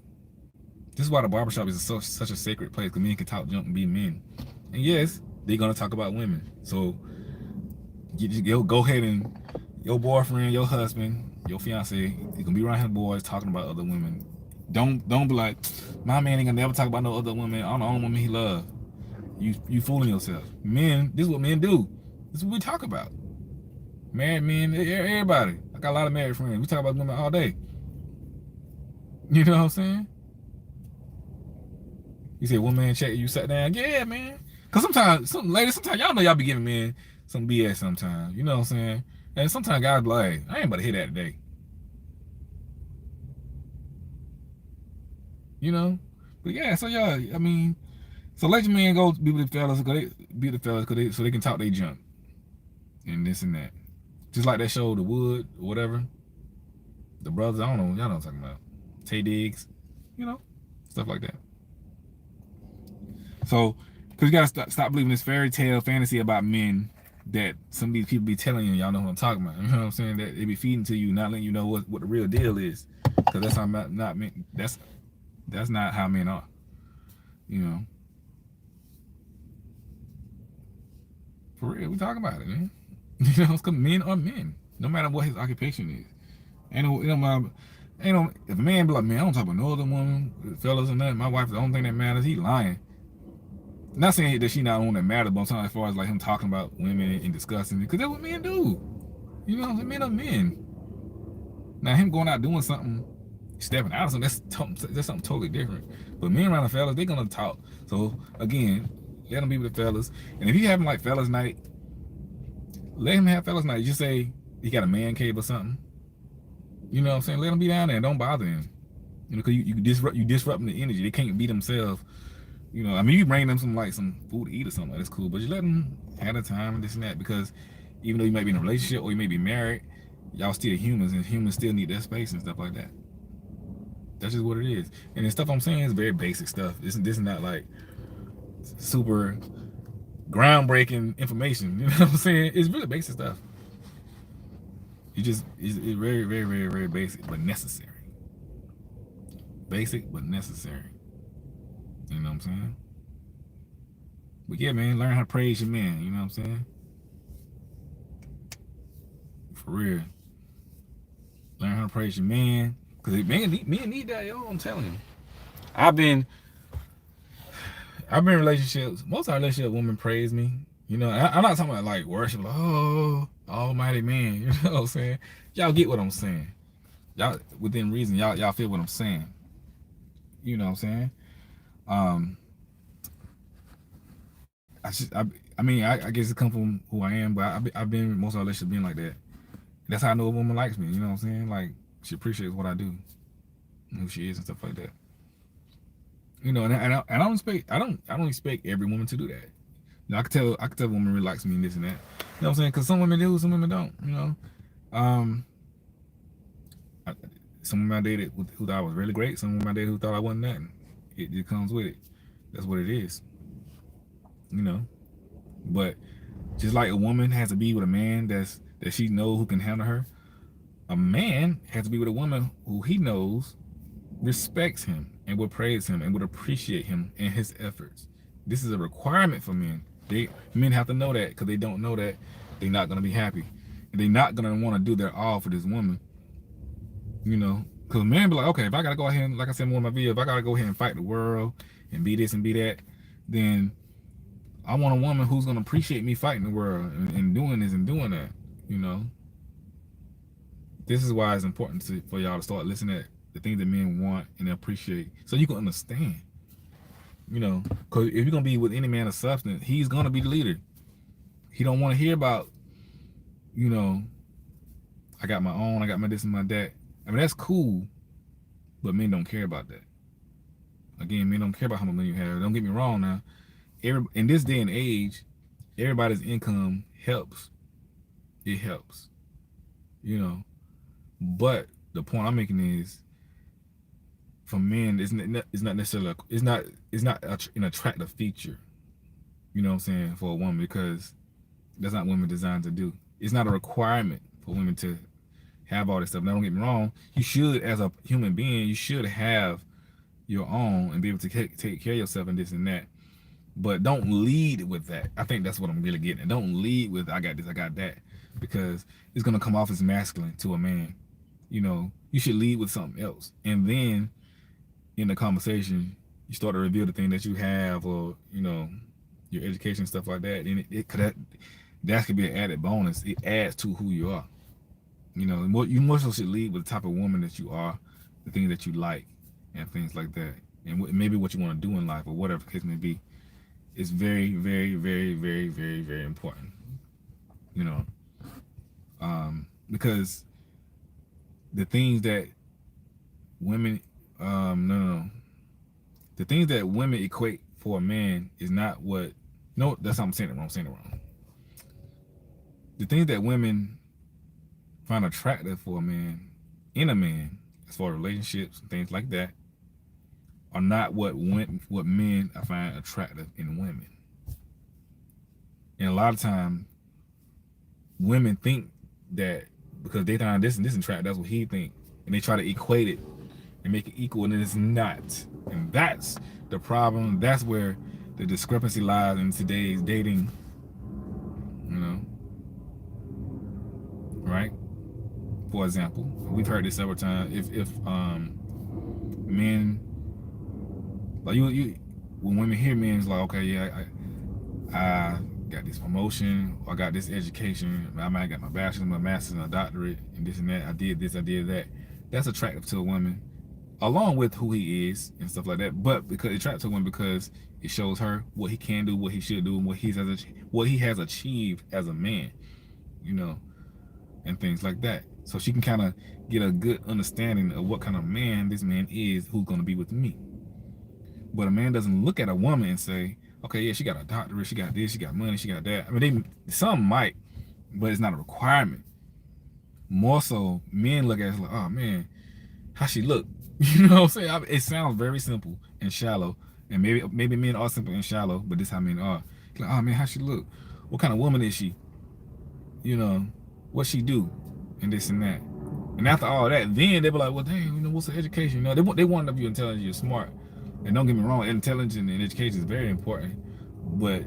This is why the barbershop is such a sacred place, because men can talk junk and be men. And yes, they're gonna talk about women. So you go ahead and your boyfriend, your husband, your fiance, you can be around his boys talking about other women. Don't be like, my man ain't gonna never talk about no other women. I'm the only woman he love. You fooling yourself. Men, this is what men do. This is what we talk about. Married men, everybody. I got a lot of married friends. We talk about women all day. You know what I'm saying? You say one man check, you sat down. Yeah, man. Cause sometimes y'all know y'all be giving men some BS sometimes. You know what I'm saying? And sometimes guys be like, I ain't about to hear that today. You know? But yeah, so yeah, I mean, so let your men go be with the fellas, so they can talk their junk and this and that. Just like that show, The Wood or whatever. The brothers, I don't know, y'all know what I'm talking about. Tay Diggs, you know, stuff like that. So, because you gotta stop believing this fairy tale fantasy about men that some of these people be telling you. Y'all know what I'm talking about. You know what I'm saying? That they be feeding to you, not letting you know what the real deal is. Because that's how not men. That's not how men are. You know, for real, we talking about it, man. You know, because men are men, no matter what his occupation is. If a man be like, man, I don't talk about no other woman, fellas and nothing. My wife, the only thing that matters. He lying. Not saying that she not on that matter, but I'm talking as far as like him talking about women and discussing it, because that's what men do. You know, men are men. Now him going out doing something, stepping out of something, that's something totally different. But men around the fellas, they gonna talk. So again, let them be with the fellas. And if you having like fellas night, let him have fellas night. Just say he got a man cave or something. You know what I'm saying? Let him be down there. Don't bother him. You know, because you disrupting the energy. They can't be themselves. You know, I mean, you bring them some food to eat or something. That's cool. But you let them have the time and this and that, because even though you might be in a relationship or you may be married, y'all still humans, and humans still need their space and stuff like that. That's just what it is. And the stuff I'm saying is very basic stuff. This is not like super groundbreaking information. You know what I'm saying? It's really basic stuff. It's very, very, very, very basic, but necessary. Basic, but necessary. You know what I'm saying? But yeah, man, learn how to praise your man. You know what I'm saying? For real. Learn how to praise your man. Because men need that, yo. I'm telling you. I've been in relationships. Most of our relationship women praise me. You know, I'm not talking about like worship, like, oh, almighty man. You know what I'm saying? Y'all get what I'm saying. Y'all, within reason, y'all feel what I'm saying. You know what I'm saying? Um, I guess it comes from who I am, but I've been in most of our relationships being like that. That's how I know a woman likes me. You know what I'm saying? Like, she appreciates what I do, and who she is, and stuff like that. You know, and I don't expect every woman to do that. You know, I could tell a woman really likes me and this and that. You know what I'm saying? Because some women do, some women don't. You know, um, some women I dated who thought I was really great. Some women I dated who thought I wasn't nothing. It just comes with it. That's what it is. You know, but just like a woman has to be with a man that she knows who can handle her, a man has to be with a woman who he knows respects him and will praise him and would appreciate him and his efforts. This is a requirement for men. Men have to know that, because they don't know that, they're not gonna be happy. And they're not gonna want to do their all for this woman. You know, because men be like, okay, if I gotta go ahead and, like I said in one of my videos, if I gotta go ahead and fight the world and be this and be that, then I want a woman who's gonna appreciate me fighting the world and doing this and doing that. You know, this is why it's important for y'all to start listening at the things that men want and appreciate, so you can understand. You know, because if you're gonna be with any man of substance, he's gonna be the leader. He don't want to hear about, you know, I got my own, I got my this and my that. I mean, that's cool, but men don't care about that. Again, men don't care about how much money you have. Don't get me wrong now. In this day and age, everybody's income helps. It helps, you know. But the point I'm making is, for men, it's not necessarily it's not an attractive feature. You know what I'm saying, for a woman, because that's not what women designed to do. It's not a requirement for women to have all this stuff. Now, don't get me wrong. You should, as a human being, you should have your own and be able to take care of yourself and this and that. But don't lead with that. I think that's what I'm really getting at. Don't lead with I got this, I got that, because it's gonna come off as masculine to a man. You know, you should lead with something else, and then in the conversation, you start to reveal the thing that you have, or you know, your education, stuff like that. And it could that could be an added bonus. It adds to who you are. You know, you more so should lead with the type of woman that you are, the things that you like, and things like that, and maybe what you want to do in life, or whatever the case may be. It's very, very, very, very, very, very important. You know, because the things that women, no, the things that women equate for a man is not what. No, that's not, I'm saying it wrong. I'm saying it wrong. The things that women find attractive for a man, in a man, as far as relationships and things like that, are not what men I find attractive in women. And a lot of times, women think that because they find this and this attractive, that's what he think, and they try to equate it and make it equal, and it's not. And that's the problem. That's where the discrepancy lies in today's dating. You know, right? For example, we've heard this several times. If men, like you when women hear men's like, okay, yeah, I got this promotion, or I got this education, I might got my bachelor's, my master's, and a doctorate, and this and that. I did this, I did that. That's attractive to a woman, along with who he is and stuff like that. But because it's attractive to a woman because it shows her what he can do, what he should do, and what he has achieved as a man, you know, and things like that. So she can kind of get a good understanding of what kind of man this man is, who's going to be with me. But a man doesn't look at a woman and say, okay, yeah, she got a doctorate, she got this, she got money, she got that. I mean, some might, but it's not a requirement. More so, men look at it like, oh man, how she look? You know what I'm saying? It sounds very simple and shallow, and maybe men are simple and shallow, but this is how men are. Like, oh man, how she look? What kind of woman is she? You know, what she do, and this and that. And after all that, then they be like, well, dang, you know, what's the education? You know, they want to know if you're intelligent, you're smart. And don't get me wrong, intelligence and education is very important, but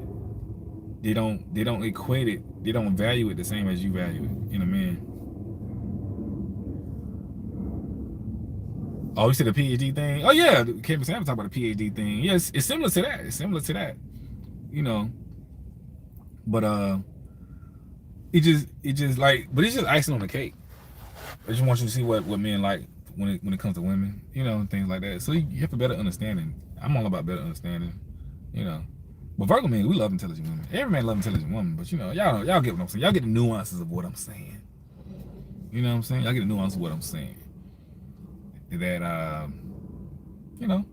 they don't equate it, they don't value it the same as you value it in a man. Oh, you said the PhD thing? Oh yeah, Kevin Sam talk about the PhD thing. Yes, it's similar to that. It's similar to that. You know, but it just like, but it's just icing on the cake. I just want you to see what men like when it comes to women, you know, and things like that. So you have a better understanding. I'm all about better understanding, you know. But Virgo men, we love intelligent women. Every man loves intelligent women, but you know, y'all get what I'm saying. Y'all get the nuances of what I'm saying. You know what I'm saying? Y'all get the nuances of what I'm saying. That you know,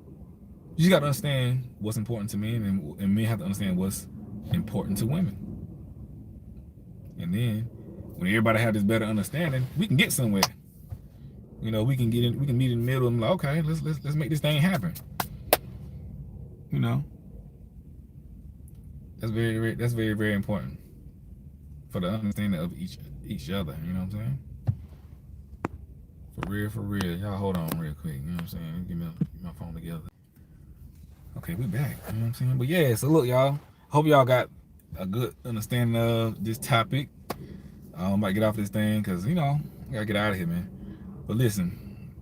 you just got to understand what's important to men, and men have to understand what's important to women. And then when everybody have this better understanding, we can get somewhere. You know, we can meet in the middle and like, okay, let's make this thing happen. You know, that's very, very important for the understanding of each other. You know what I'm saying? For real. Y'all hold on real quick. You know what I'm saying? Get my phone together. Okay, we back. You know what I'm saying? But yeah, so look, y'all. Hope y'all got a good understanding of this topic. I might get off this thing because, you know, I gotta get out of here, man. But listen,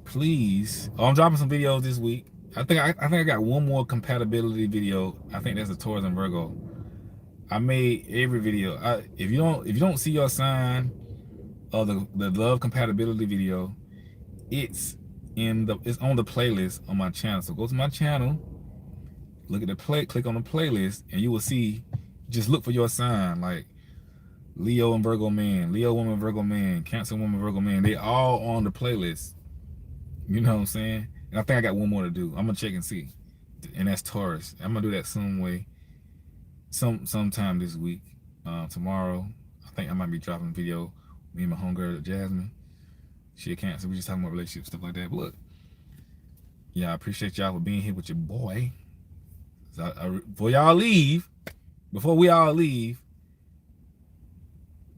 please. I'm dropping some videos this week. I think I got one more compatibility video. I think that's a Taurus and Virgo. I made every video. If you don't see your sign of the love compatibility video, it's on the playlist on my channel. So go to my channel look at the click on the playlist, and you will see. Just look for your sign, like Leo and Virgo man, Leo woman, Virgo man, Cancer woman, Virgo man. They all on the playlist. You know what I'm saying? And I think I got one more to do. I'm gonna check and see. And that's Taurus. I'm gonna do that sometime this week. Tomorrow, I think I might be dropping a video. Me and my homegirl Jasmine. She a Cancer. We just talking about relationships, stuff like that. But look, yeah, I appreciate y'all for being here with your boy. So before we all leave,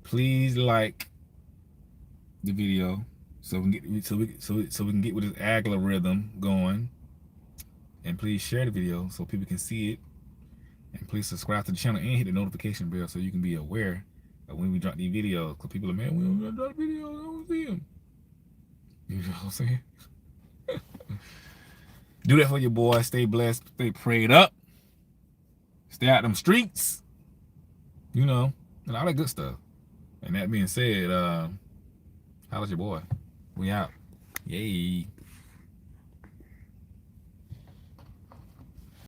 please like the video so we can get with this algorithm going, and please share the video so people can see it, and please subscribe to the channel and hit the notification bell so you can be aware of when we drop these videos. Because people are, man, we don't drop videos, I don't see them. You know what I'm saying? Do that for your boy. Stay blessed, stay prayed up, stay out them streets, you know, and all that good stuff. And that being said, how's your boy? We out. Yay.